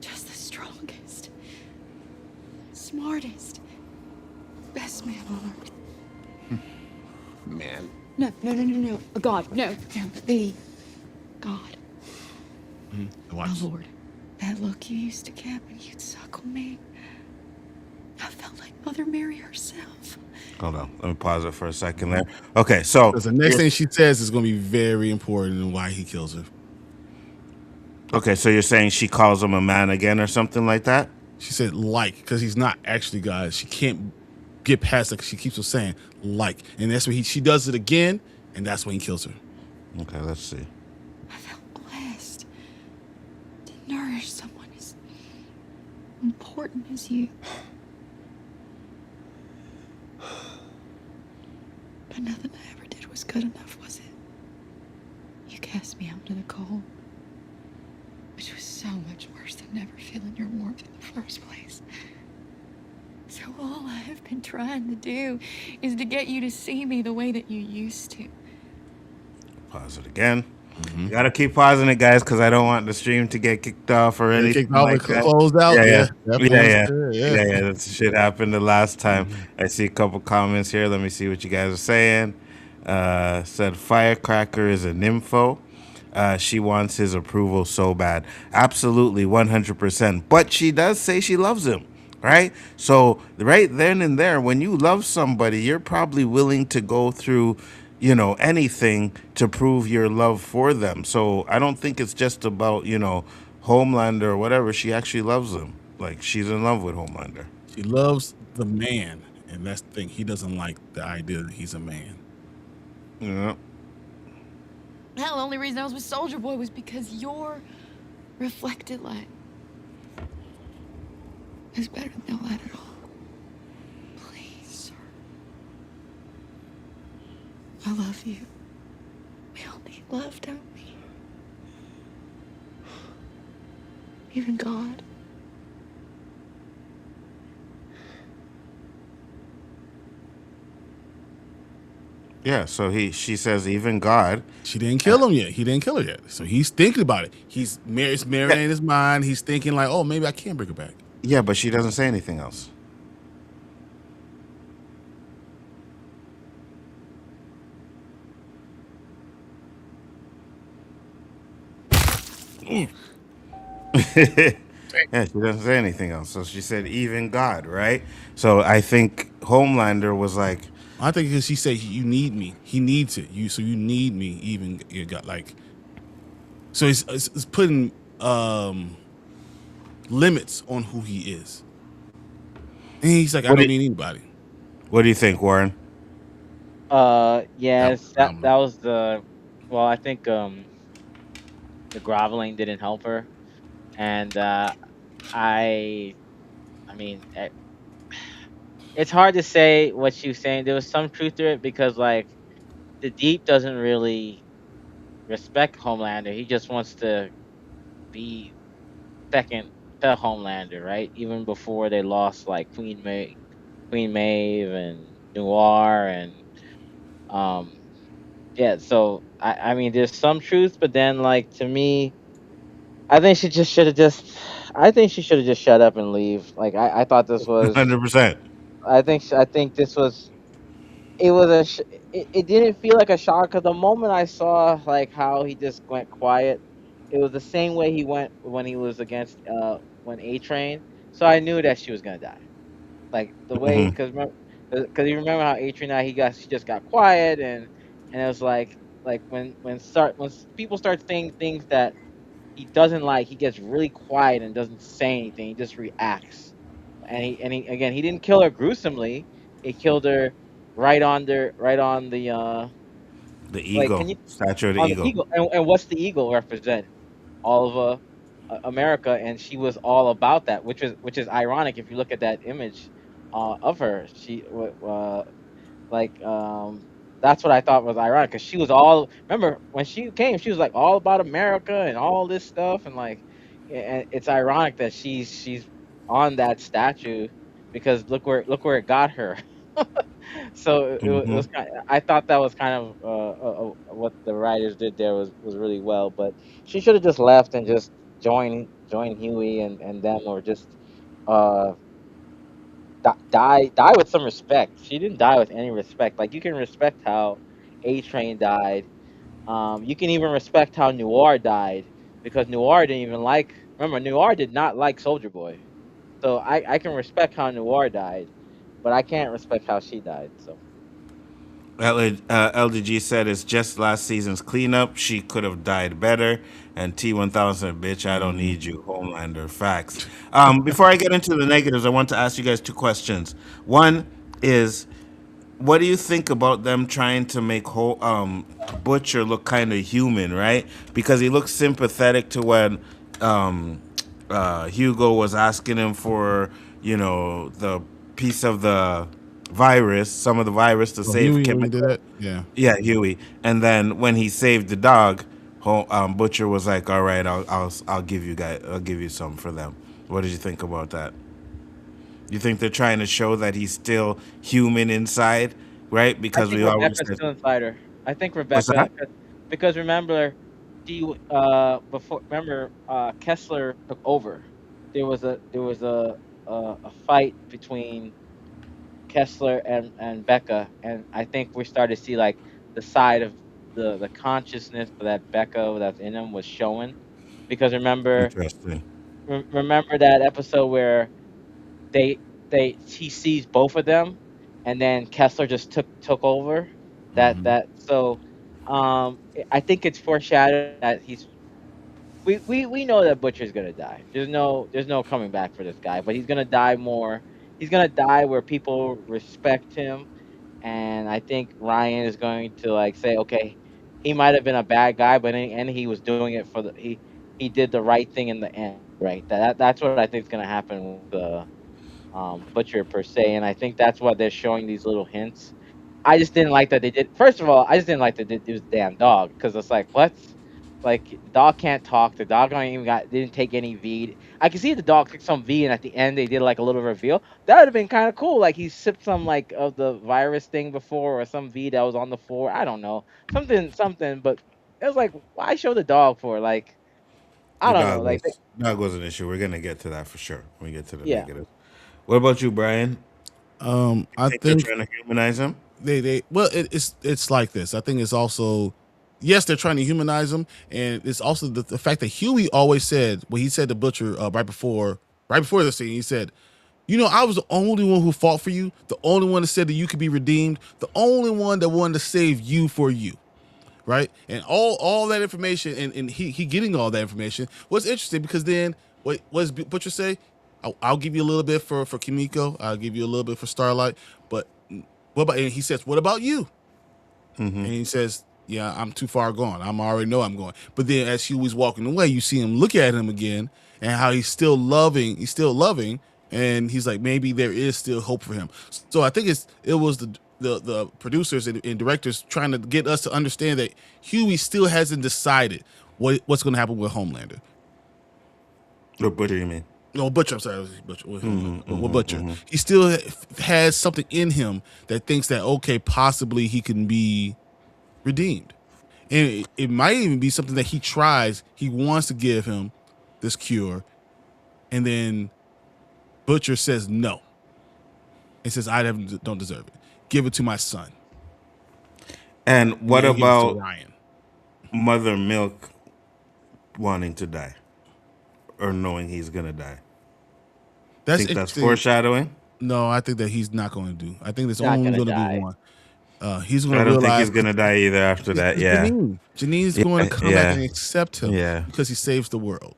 Just the strongest, smartest, best man on earth. Man. No. God, no. The God. Watch. Oh, Lord. That look you used to get when you'd suckle me. I felt like Mother Mary herself. Hold on. Let me pause it for a second there. Okay, so Because the next thing she says is going to be very important in why he kills her. Okay, so you're saying she calls him a man again or something like that? She said because he's not actually God. She can't get past it because she keeps on saying like. And that's when she does it again, and that's when he kills her. Okay, let's see. I felt blessed to nourish someone as important as you. But nothing I ever did was good enough, was it? You cast me out into the cold, which was so much worse than never feeling your warmth in the first place. So all I have been trying to do is to get you to see me the way that you used to. Pause it again. You gotta keep pausing it, guys, because I don't want the stream to get kicked off or anything Kicked off like and that. closed out. Yeah. Yeah. That shit happened the last time. I see a couple comments here. Let me see what you guys are saying. Said Firecracker is a nympho. She wants his approval so bad. Absolutely, 100%. But she does say she loves him, right? So right then and there, when you love somebody, you're probably willing to go through, anything to prove your love for them. So I don't think it's just about, Homelander or whatever. She actually loves him. Like, she's in love with Homelander. She loves the man, and that's the thing. He doesn't like the idea that he's a man. Yeah. Hell, the only reason I was with Soldier Boy was because your reflected light is better than no light at all. Please, sir. I love you. We all need love, don't we? Even God. Yeah, so she says even God. She didn't kill him yet. He didn't kill her yet. So he's thinking about it. It's marinating his mind. He's thinking like, oh, maybe I can bring her back. Yeah, but she doesn't say anything else. Yeah, she doesn't say anything else. So she said even God, right? So I think Homelander was like, I think because she said you need me. He needs it. You need me. Even you got like. So it's putting limits on who he is. And he's like, I don't need anybody. What do you think, Warren? Yes, that was the. Well, I think the groveling didn't help her, and I mean, it's hard to say what she was saying. There was some truth to it because like the Deep doesn't really respect Homelander. He just wants to be second to Homelander, right? Even before they lost like Queen Maeve and Noir and yeah. So I mean, there's some truth, but then like to me, I think she just should have just. I think she should have just shut up and leave. Like I thought this was. 100%. I think this was. It was it didn't feel like a shock because the moment I saw like how he just went quiet, it was the same way he went when he was against when A Train. So I knew that she was gonna die. Like the way because you remember how A Train she just got quiet and it was like when people start saying things that he doesn't like, he gets really quiet and doesn't say anything. He just reacts. And he again, he didn't kill her gruesomely. He killed her right on the The Like, can eagle, you statue of the on the eagle. eagle and what's the eagle represent? All of America, and she was all about that, which is ironic if you look at that image of her. Like that's what I thought was ironic because she was all remember when she came, she was like all about America and all this stuff, and like, and it's ironic that she's on that statue because look where it got her. So it Hmm. was kind. I thought that was kind of what the writers did there was really well, but she should have just left and just join Huey and them, or just uh die with some respect. She didn't die with any respect. Like, you can respect how A Train died. You can even respect how Noir died because Noir didn't even like. Remember, Noir did not like Soldier Boy, so I can respect how Noir died, but I can't respect how she died. So LDG said it's just last season's cleanup. She could have died better. And T1000, bitch, I don't Mhm. need you. Homelander, facts. Before I get into the negatives, I want to ask you guys two questions. One is, what do you think about them trying to make Butcher look kind of human, right? Because he looks sympathetic to when um, Hugo was asking him for, the piece of the virus, some of the virus to Oh, save Huey, when he did chemical. that, yeah. Yeah, Huey. And then when he saved the dog, Butcher was like, "All right, I'll give you guys, I'll give you some for them." What did you think about that? You think they're trying to show that he's still human inside, right? I Because think we always Rebecca's said, still inside her. I think what's Rebecca, that? because remember, before, remember, Kessler took over. There was a fight between Kessler and Becca, and I think we started to see like the side of the consciousness that Becca that's in him was showing. Because Interesting. remember that episode where they he sees both of them, and then Kessler just took over. Mhm. I think it's foreshadowed that we know that Butcher's gonna die. There's no coming back for this guy, but he's gonna die more. He's gonna die where people respect him, and I think Ryan is going to like say, okay, he might have been a bad guy, but in the end he was doing it for he did the right thing in the end, right? That's what I think is gonna happen with the Butcher per se, and I think that's why they're showing these little hints. I just didn't like that they did. First of all, I just didn't like that they did this damn dog because it's like what? Like, the dog can't talk. The dog don't even didn't take any V. I can see the dog took some V, and at the end they did like a little reveal. That would have been kind of cool. Like, he sipped some like of the virus thing before, or some V that was on the floor. I don't know, something. But it was like, why show the dog for? Like, I The don't know. Like, dog was an issue. We're gonna get to that for sure when we get to the yeah. negative. What about you, Brian? You I think they're think trying to humanize him? they well, it's like this. I think it's also, yes, they're trying to humanize him, and it's also the fact that Huey always said, when he said to Butcher right before the scene, he said, I was the only one who fought for you, the only one that said that you could be redeemed, the only one that wanted to save you for you. Right, and all that information, and he getting all that information was interesting, because then what does Butcher say? I'll give you a little bit for Kimiko, I'll give you a little bit for Starlight, but what about, and he says, what about you? Mm-hmm. And he says, yeah, I'm too far gone, I already know I'm going. But then as Huey's walking away, you see him look at him again, and how he's still loving, and he's like, maybe there is still hope for him. So I think it was the producers and directors trying to get us to understand that Huey still hasn't decided what's going to happen with Homelander. What Butcher, you mean? No, Butcher. I'm sorry, it was Butcher. With Homelander, Mm-hmm, with mm-hmm, Butcher, mm-hmm. he still has something in him that thinks that, okay, possibly he can be redeemed, and it might even be something that he tries. He wants to give him this cure, and then Butcher says no. It says, don't deserve it. Give it to my son. And And what then he gives it to about Ryan. Mother Milk wanting to die or knowing he's gonna die? That's Think that's interesting. foreshadowing? No, I think that he's not going to do. I think there's Not only gonna going to be die. one. He's going I to don't think realize, he's gonna die either after that. because Yeah, Janine's going to yeah, come back yeah, and accept him yeah. because he saves the world.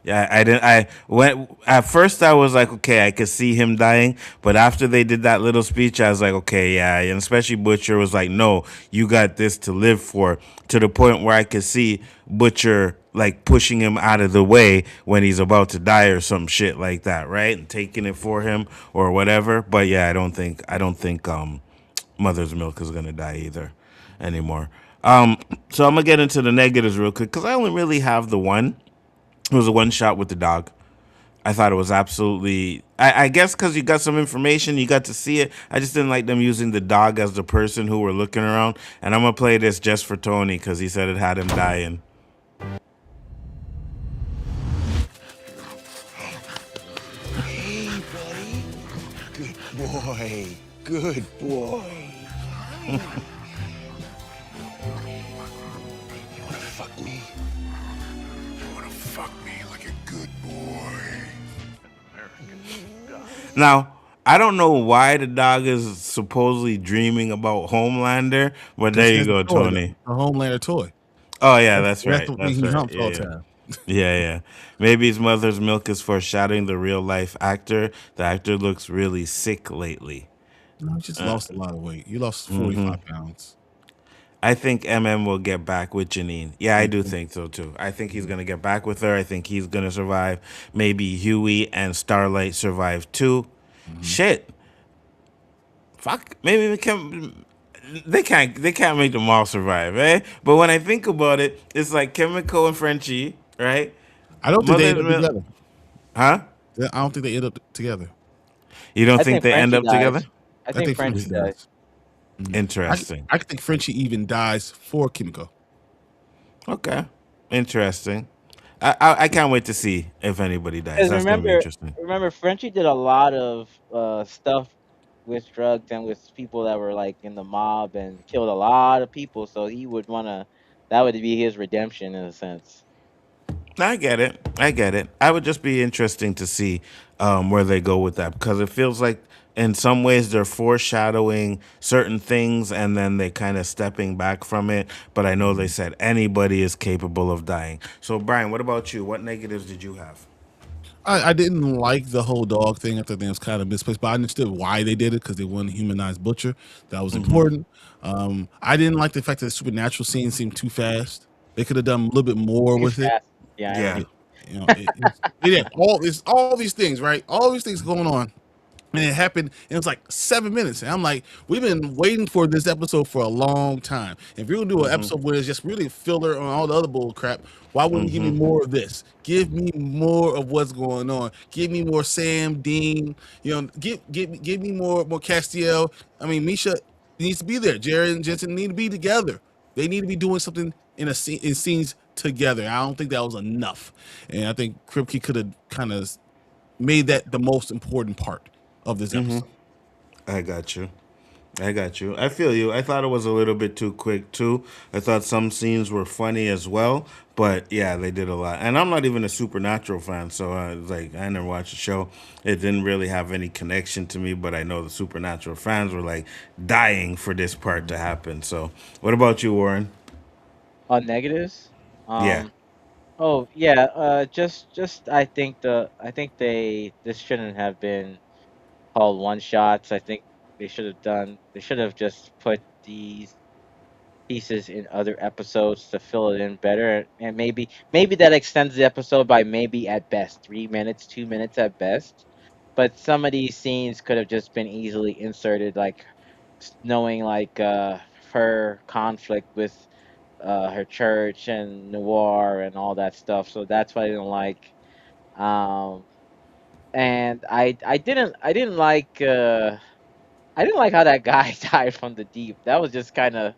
Yeah, I didn't. I went at first. I was like, okay, I could see him dying, but after they did that little speech, I was like, okay, yeah. And especially Butcher was like, no, you got this to live for. To the point where I could see Butcher like pushing him out of the way when he's about to die or some shit like that, right? And taking it for him or whatever. But yeah, I don't think Mother's Milk is gonna die either anymore. So I'm gonna get into the negatives real quick because I only really have the one. It was a one shot with the dog. I thought it was absolutely. I guess because you got some information, you got to see it. I just didn't like them using the dog as the person who were looking around. And I'm gonna play this just for Tony because he said it had him dying. Hey, buddy. Good boy. Good boy. You wanna fuck me? You wanna fuck me like a good boy? Now I don't know why the dog is supposedly dreaming about Homelander, but Because there he you has a go, toy, Tony. a Homelander toy. Oh yeah, that's That's right. the thing That's he right. humps Yeah, all the yeah. time. Yeah, yeah. Maybe his mother's milk is foreshadowing the real life actor. The actor looks really sick lately. No, he just lost a lot of weight. He lost Mm-hmm. 45 pounds. I think MM will get back with Janine. Yeah, I do Mhm. think so too. I think he's gonna get back with her. I think he's gonna survive. Maybe Huey and Starlight survive too. Mhm. Shit. Fuck. Maybe we can. They can't make them all survive, eh? But when I think about it, it's like Chemical and Frenchie, right? I don't think they end Mother's up milk, together. huh? I don't think they end up together. You don't I think think they end Frenchie up together? dies. I I think think Frenchie Frenchie dies. dies. Mhm. Interesting. I think Frenchie even dies for Kimiko. Okay. Interesting. I can't wait to see if anybody dies. Because That's gonna be interesting. remember, Frenchie did a lot of stuff with drugs and with people that were like in the mob and killed a lot of people. So he would wanna, that would be his redemption in a sense. I get it. I get it. I would just be interesting to see where they go with that because it feels like in some ways they're foreshadowing certain things and then they kind of stepping back from it. But I know they said anybody is capable of dying. So Brian, what about you? What negatives did you have? I didn't like the whole dog thing. I thought it was kind of misplaced, but I understood why they did it because they wanted to humanize Butcher. That was Mm-hmm. important. I didn't like the fact that the supernatural scene seemed too fast. They could have done a little bit more Too with it. fast. Yeah, I Yeah. agree. It, it's all these things, right? All these things going on. And it happened, and it was like 7 minutes. And I'm like, we've been waiting for this episode for a long time. If you're gonna do an Mm-hmm. episode where it's just really filler on all the other bull crap, why wouldn't you give me Mm-hmm. more of this? Give me more of what's going on. Give me more Sam Dean. Give me more Castiel. I mean, Misha needs to be there. Jared and Jensen need to be together. They need to be doing something in scenes together. I don't think that was enough, and I think Kripke could have kind of made that the most important part of this Mm-hmm. episode. I got you. I got you. I feel you. I thought it was a little bit too quick too. I thought some scenes were funny as well, but yeah, they did a lot. And I'm not even a Supernatural fan, so I never watched the show. It didn't really have any connection to me, but I know the Supernatural fans were like dying for this part to happen. So, what about you, Warren? On negatives, Yeah. oh yeah, just I think this shouldn't have been called one shots. I think they should have just put these pieces in other episodes to fill it in better, and maybe that extends the episode by maybe at best 3 minutes, 2 minutes at best. But some of these scenes could have just been easily inserted, like knowing like her conflict with her church and Noir and all that stuff. So that's what I didn't like. Um, and I didn't like how that guy died from the deep. That was just kind of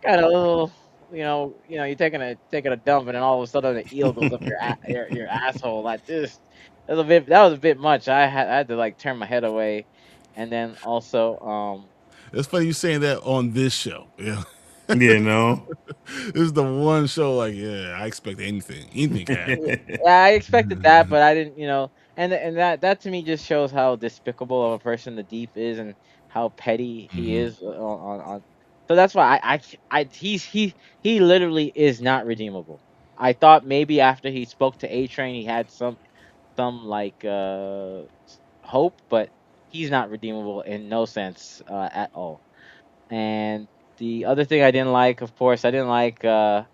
a little, you're taking a dump and then all of a sudden the eel goes up your asshole like this. That was a bit much. I had to like turn my head away, and then also It's funny you saying that on this show. Yeah. You know. This is the one show like, yeah, I expect anything. Anything can happen. yeah, I expected that, but I didn't, and that to me just shows how despicable of a person the Deep is and how petty he Mhm. is on. So that's why I he's he literally is not redeemable. I thought maybe after he spoke to A Train, he had some like hope, but he's not redeemable in no sense at all. And the other thing I didn't like, of course, I didn't like the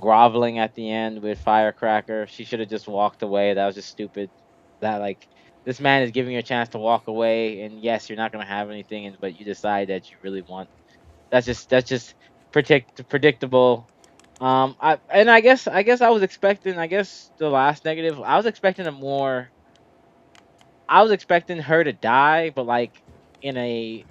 groveling at the end with Firecracker. She should have just walked away. That was just stupid. That like this man is giving you a chance to walk away, and yes, you're not gonna have anything, but you decide that you really want. That's just predictable. I guess I was expecting. I guess the last negative. I was expecting a more. I was expecting her to die, but like in a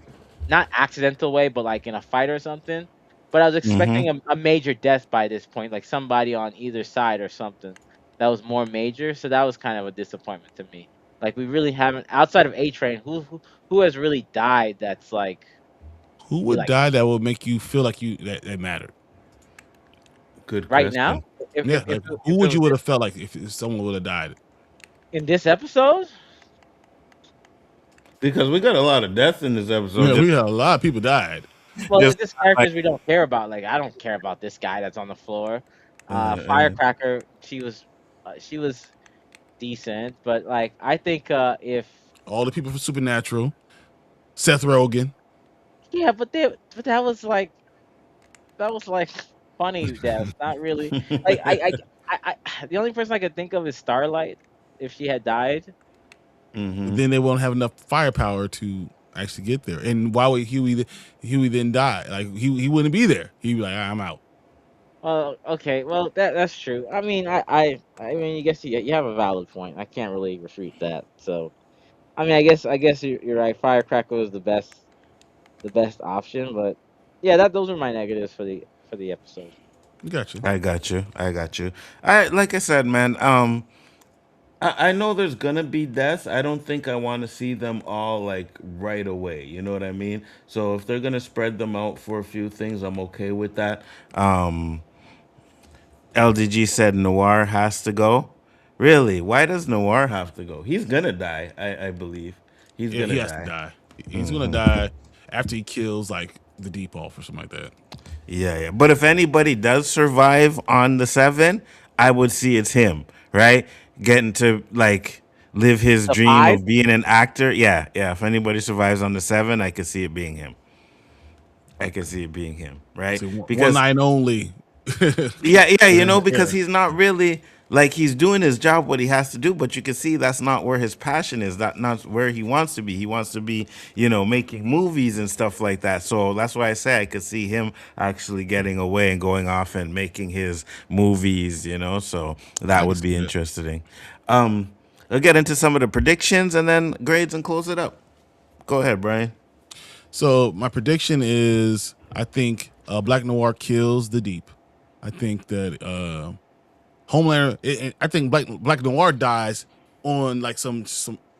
not accidental way, but like in a fight or something. But I was Mm-hmm. expecting a major death by this point, like somebody on either side or something that was more major. So that was kind of a disappointment to me. Like we really haven't outside of A Train, who has really died that's like Who you would like die that would make you feel like that mattered? Good right now? question. Yeah, like If who it would was you would have felt like if someone would have died? in this episode, Because we got a lot of deaths in this episode. Yeah, we had a lot of people died. well, Just it's just like characters we don't care about. Like I don't care about this guy that's on the floor. Firecracker, she was decent, but like I think if All the people from Supernatural, Seth Rogen. yeah, but that was like funny death, not really. Like the only person I could think of is Starlight if she had died. mm-hmm. Then they won't have enough firepower to actually get there. And why would Huey then die? Like he wouldn't be there. He'd be like, I'm out. Okay, well that's true. I mean, I mean, I guess you have a valid point. I can't really refute that. So I mean, I guess you're right. Firecracker was the best option, but yeah, those are my negatives for the episode. Got you. I got you. I got you. I like I said, man. I know there's gonna be deaths. I don't think I want to see them all like right away. You know what I mean? So if they're gonna spread them out for a few things, I'm okay with that. LDG said Noir has to go. Really? Why does Noir have to go? He's gonna die. I believe he's Yeah, he gonna has to die. die. He's gonna die after he kills like the deep off or something like that. Yeah, yeah. But if anybody does survive on the 7, I would see it's him, right? Getting to like live his The dream five? of being an actor. Yeah, yeah. If anybody survives on the 7, I could see it being him. I could see it being him, right? See, one Because night only. yeah, you know, Yeah. because he's not really like he's doing his job, what he has to do, but you can see that's not where his passion is. That not where he wants to be. He wants to be, making movies and stuff like that. So that's why I say I could see him actually getting away and going off and making his movies. So that I can would be see that. interesting. I'll get into some of the predictions and then grades and close it up. Go ahead, Brian. So my prediction is I think Black Noir kills the Deep. I think that Homelander. I think Black Noir dies on like some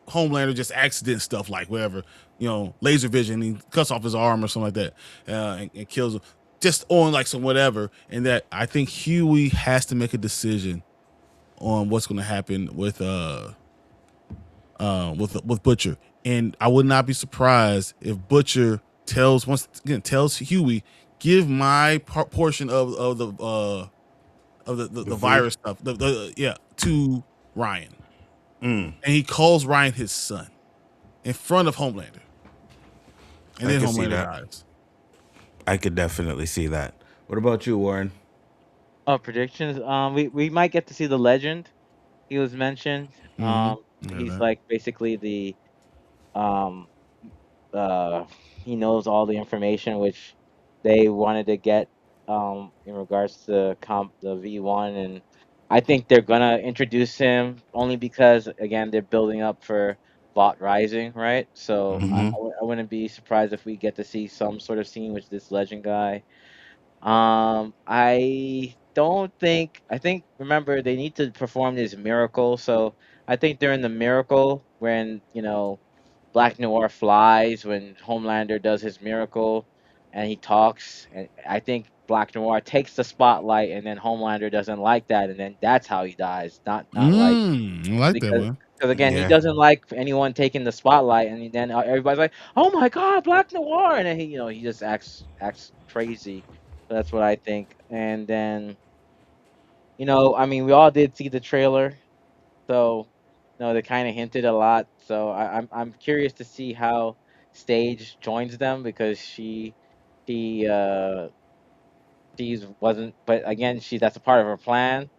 Homelander just accident stuff, like whatever, laser vision. He cuts off his arm or something like that, and kills him just on like some whatever. And that I think Huey has to make a decision on what's going to happen with Butcher. And I would not be surprised if Butcher tells Huey, give my portion of the virus stuff, to Ryan, and he calls Ryan his son in front of Homelander, and I then can see Homelander that. dies. I could definitely see that. What about you, Warren? Oh, predictions. We might get to see the legend. He was mentioned. Yeah, He's that. like basically the um he knows all the information which they wanted to get in regards to the V1, and I think they're gonna introduce him only because again they're building up for Bot Rising, right? So I, I Mm-hmm. wou- I wouldn't be surprised if we get to see some sort of scene with this legend guy. I think remember they need to perform this miracle. So I think during the miracle when Black Noir flies, when Homelander does his miracle and he talks, and I think Black Noir takes the spotlight and then Homelander doesn't like that and then that's how he dies. Not like I like that because one. because again he Yeah. doesn't like anyone taking the spotlight and then everybody's like, "Oh my god, Black Noir." And then he just acts crazy. So that's what I think. And then I mean, we all did see the trailer, so they kind of hinted a lot. So I'm curious to see how Stage joins them because she she's wasn't, but again, that's a part of her plan.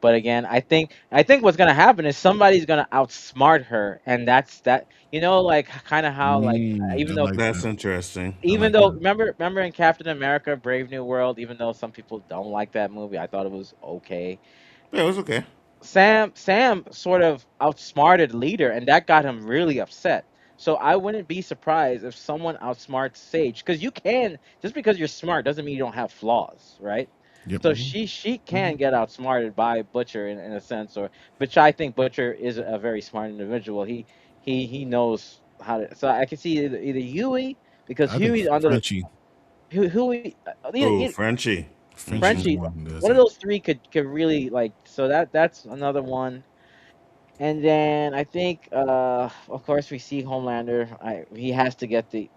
But again, I think what's gonna happen is somebody's gonna outsmart her, and that's that. Like kind of how like I even though like That's that. interesting. I even like though that. remember in Captain America: Brave New World, even though some people don't like that movie, I thought it was okay. Yeah, it was okay. Sam sort of outsmarted Leader, and that got him really upset. So I wouldn't be surprised if someone outsmarts Sage, because you can, just because you're smart doesn't mean you don't have flaws, right? Yep. So she can get outsmarted by Butcher in a sense, or which I think Butcher is a very smart individual. He knows how to. So I can see either Huey, because I think Huey's under the Frenchie. Huey. Oh, Frenchie. Frenchie's the Frenchie, one who does one of it. those three could really like. So that's another one. And then I think, of course, we see Homelander. He has to get the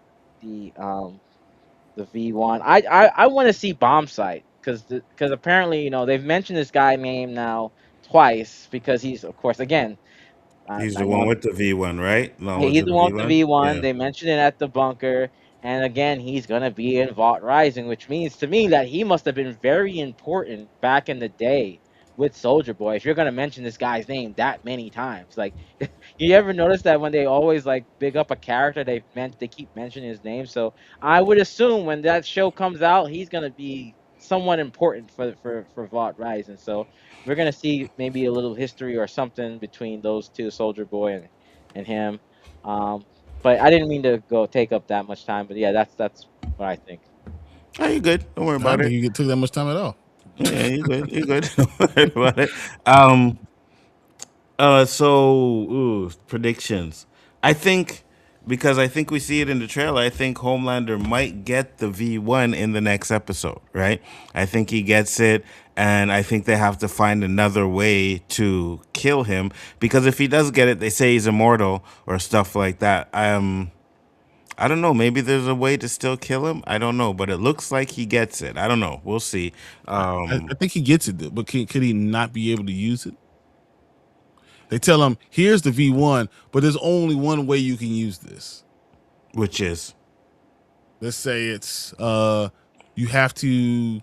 um the V1. I want to see Bomb Sight, because apparently they've mentioned this guy name now twice, because he's, of course, again, He's I the one know. with the V1, right? No, Yeah, was he's it the the one with the V1? V1. Yeah. They mentioned it at the bunker. And again, he's going to be in Vault Rising, which means to me that he must have been very important back in the day with Soldier Boy. If you're going to mention this guy's name that many times, like, you ever notice that when they always like big up a character, they keep mentioning his name. So I would assume when that show comes out, he's going to be somewhat important for Vault Rising. So we're going to see maybe a little history or something between those two, Soldier Boy and him. Um, but I didn't mean to go take up that much time. But yeah, that's what I think. Oh, you good. Don't worry I don't about think it. you took that much time at all. Yeah, you good. You good. Don't worry about it. Predictions. I think because I think we see it in the trailer. I think Homelander might get the V1 in the next episode, right? I think he gets it, and I think they have to find another way to kill him because if he does get it, they say he's immortal or stuff like that. I don't know. Maybe there's a way to still kill him. I don't know, but it looks like he gets it. I don't know. We'll see. I think he gets it, but could he not be able to use it? They tell him, here's the V1, but there's only one way you can use this. Which is? Let's say it's you have to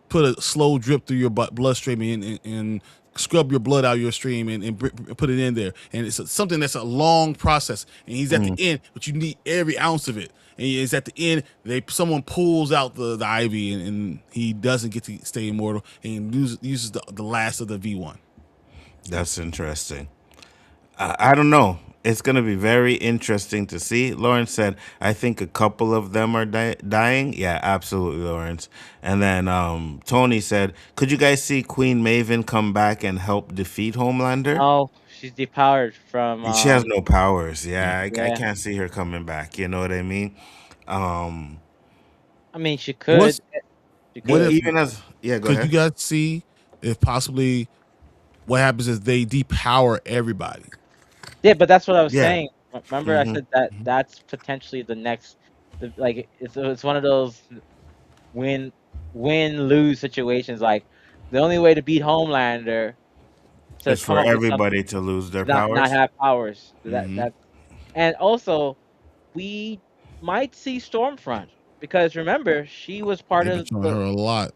put a slow drip through your bloodstream and scrub your blood out of your stream and put it in there. And it's something that's a long process. And he's at the end, but you need every ounce of it. And it's at the end, someone pulls out the IV and he doesn't get to stay immortal and uses the last of the V1. That's interesting. I don't know. It's going to be very interesting to see. Lawrence said, I think a couple of them are dying. Yeah, absolutely, Lawrence. And then Tony said, could you guys see Queen Maven come back and help defeat Homelander? Oh, she's depowered from. She has no powers. Yeah, I Yeah, can't see her coming back. You know what I mean? I mean, she What's could. She what if could. Even as, yeah, go could you ahead. guys see if possibly what happens is they depower everybody? Yeah, but that's what I was Yeah. saying. Remember, I hmm said that that's potentially the next. Like it's one of those win lose situations. Like the only way to beat Homelander to It's come for up with something, everybody to lose their not powers. have powers. Mm-hmm. And also we might see Stormfront, because remember she was part They've been of showing the. her a lot.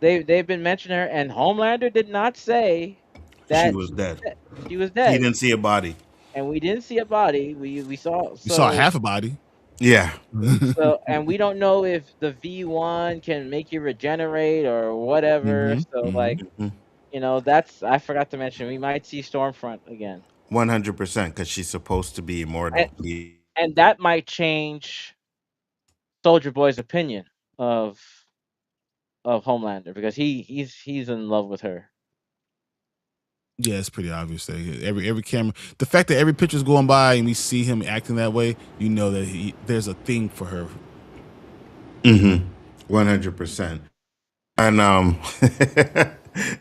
They've been mentioning her, and Homelander did not say She that was dead. she was He dead, didn't see a body. and we didn't see a body. We saw We saw so half a body. Yeah. so, and we don't know if the V1 can make you regenerate or whatever. Mm-hmm. So Mm-hmm. like, that's, I forgot to mention, we might see Stormfront again, 100% because she's supposed to be and immortal. that might change Soldier Boy's opinion of Homelander, because he's in love with her. Yeah, it's pretty obvious that every camera, the fact that every picture's going by and we see him acting that way, you know that there's a thing for her. 100%. And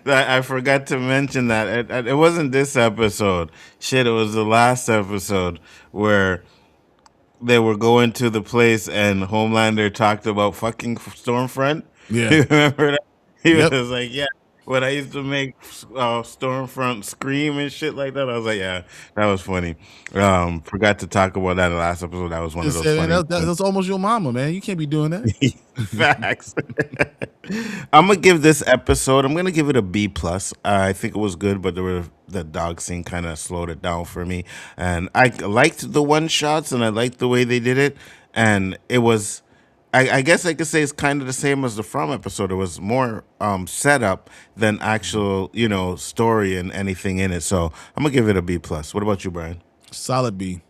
I forgot to mention that it wasn't this episode. Shit, it was the last episode where they were going to the place and Homelander talked about fucking Stormfront. Yeah. You remember that? He Yep. was like, yeah, when I used to make Stormfront scream and shit like that. I was like, yeah, that was funny. Forgot to talk about that in the last episode. That was one of Just those said, man, funny things. that's almost your mama, man. You can't be doing that. Facts. I'm gonna give this episode. I'm gonna give it a B plus. I think it was good, but the dog scene kind of slowed it down for me. And I liked the one shots, and I liked the way they did it. And it was, I guess I could say it's kind of the same as the From episode. It was more setup than actual, story and anything in it. So I'm gonna give it a B plus. What about you, Brian? Solid B.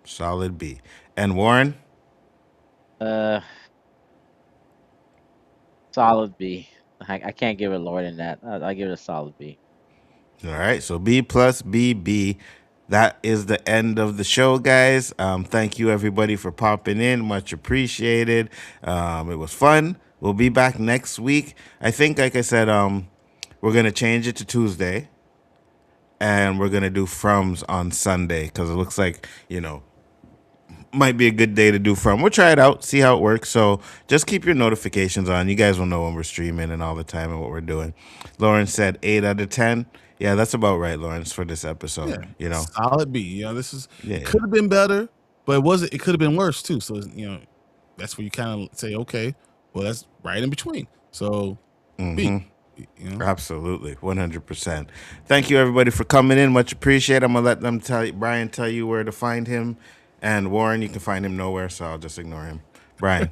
Solid B. And Warren? Solid B. I can't give it lower than that. I give it a solid B. All right, so B plus BB. That is the end of the show, guys. Thank you everybody for popping in. Much appreciated. It was fun. We'll be back next week. I think, like I said, we're gonna change it to Tuesday, and we're gonna do Froms on Sunday because it looks like might be a good day to do From. We'll try it out, see how it works. So just keep your notifications on. You guys will know when we're streaming and all the time and what we're doing. Lawrence said 8 out of 10. Yeah, that's about right, Lawrence, for this episode. Solid B. This is Yeah. could have been better, but it could have been worse too. So that's where you kind of say, okay, well, that's right in between. So B. Absolutely, 100%. Thank you everybody for coming in. Much appreciated. I'm gonna let Brian tell you where to find him. And Warren, you can find him nowhere, so I'll just ignore him. Brian.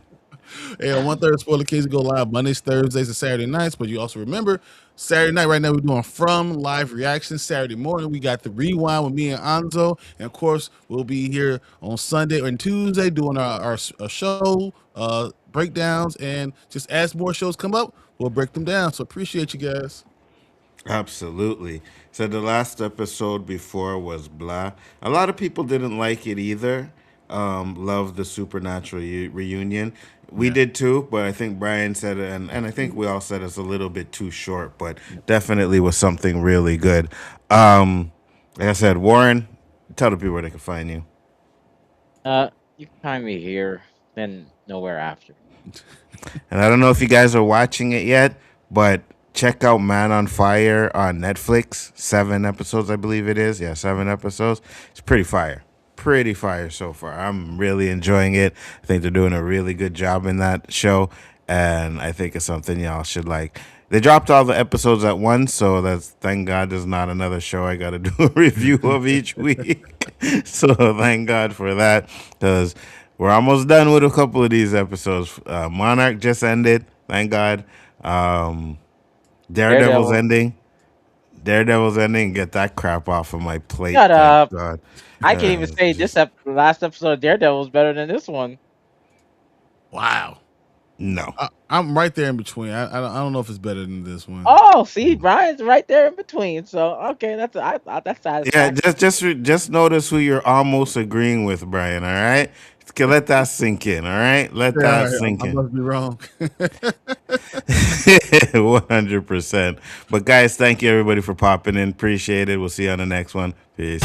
Hey, on 1/3 Spoiler Case, we go live Mondays, Thursdays, and Saturday nights. But you also remember, Saturday night, right now, we're doing From live reactions. Saturday morning, we got the Rewind with me and Nzo. And of course, we'll be here on Sunday and Tuesday doing our show breakdowns. And just as more shows come up, we'll break them down. So appreciate you guys. Absolutely. So the last episode before was blah. A lot of people didn't like it either. Loved the Supernatural reunion. We did too, but I think Brian said it, and I think we all said it's a little bit too short, but definitely was something really good. Like I said, Warren, tell the people where they can find you. You can find me here, then nowhere after. And I don't know if you guys are watching it yet, but check out Man on Fire on Netflix. 7 episodes, I believe it is. Yeah, 7 episodes. It's pretty fire. Pretty fire so far. I'm really enjoying it. I think they're doing a really good job in that show, and I think it's something y'all should like. They dropped all the episodes at once, so thank God there's not another show I got to do a review of each week. So thank God for that, because we're almost done with a couple of these episodes. Monarch just ended. Thank God. Daredevil's ending. Get that crap off of my plate. Shut up. God. I can't even say this last episode of Daredevil is better than this one. Wow. No. I'm right there in between. I don't know if it's better than this one. Oh, see, Brian's right there in between. So okay, that's satisfactory. Yeah, just notice who you're almost agreeing with, Brian. All right, let that sink in. All right, let that sink in. I must be wrong. 100%. But guys, thank you everybody for popping in. Appreciate it. We'll see you on the next one. Peace.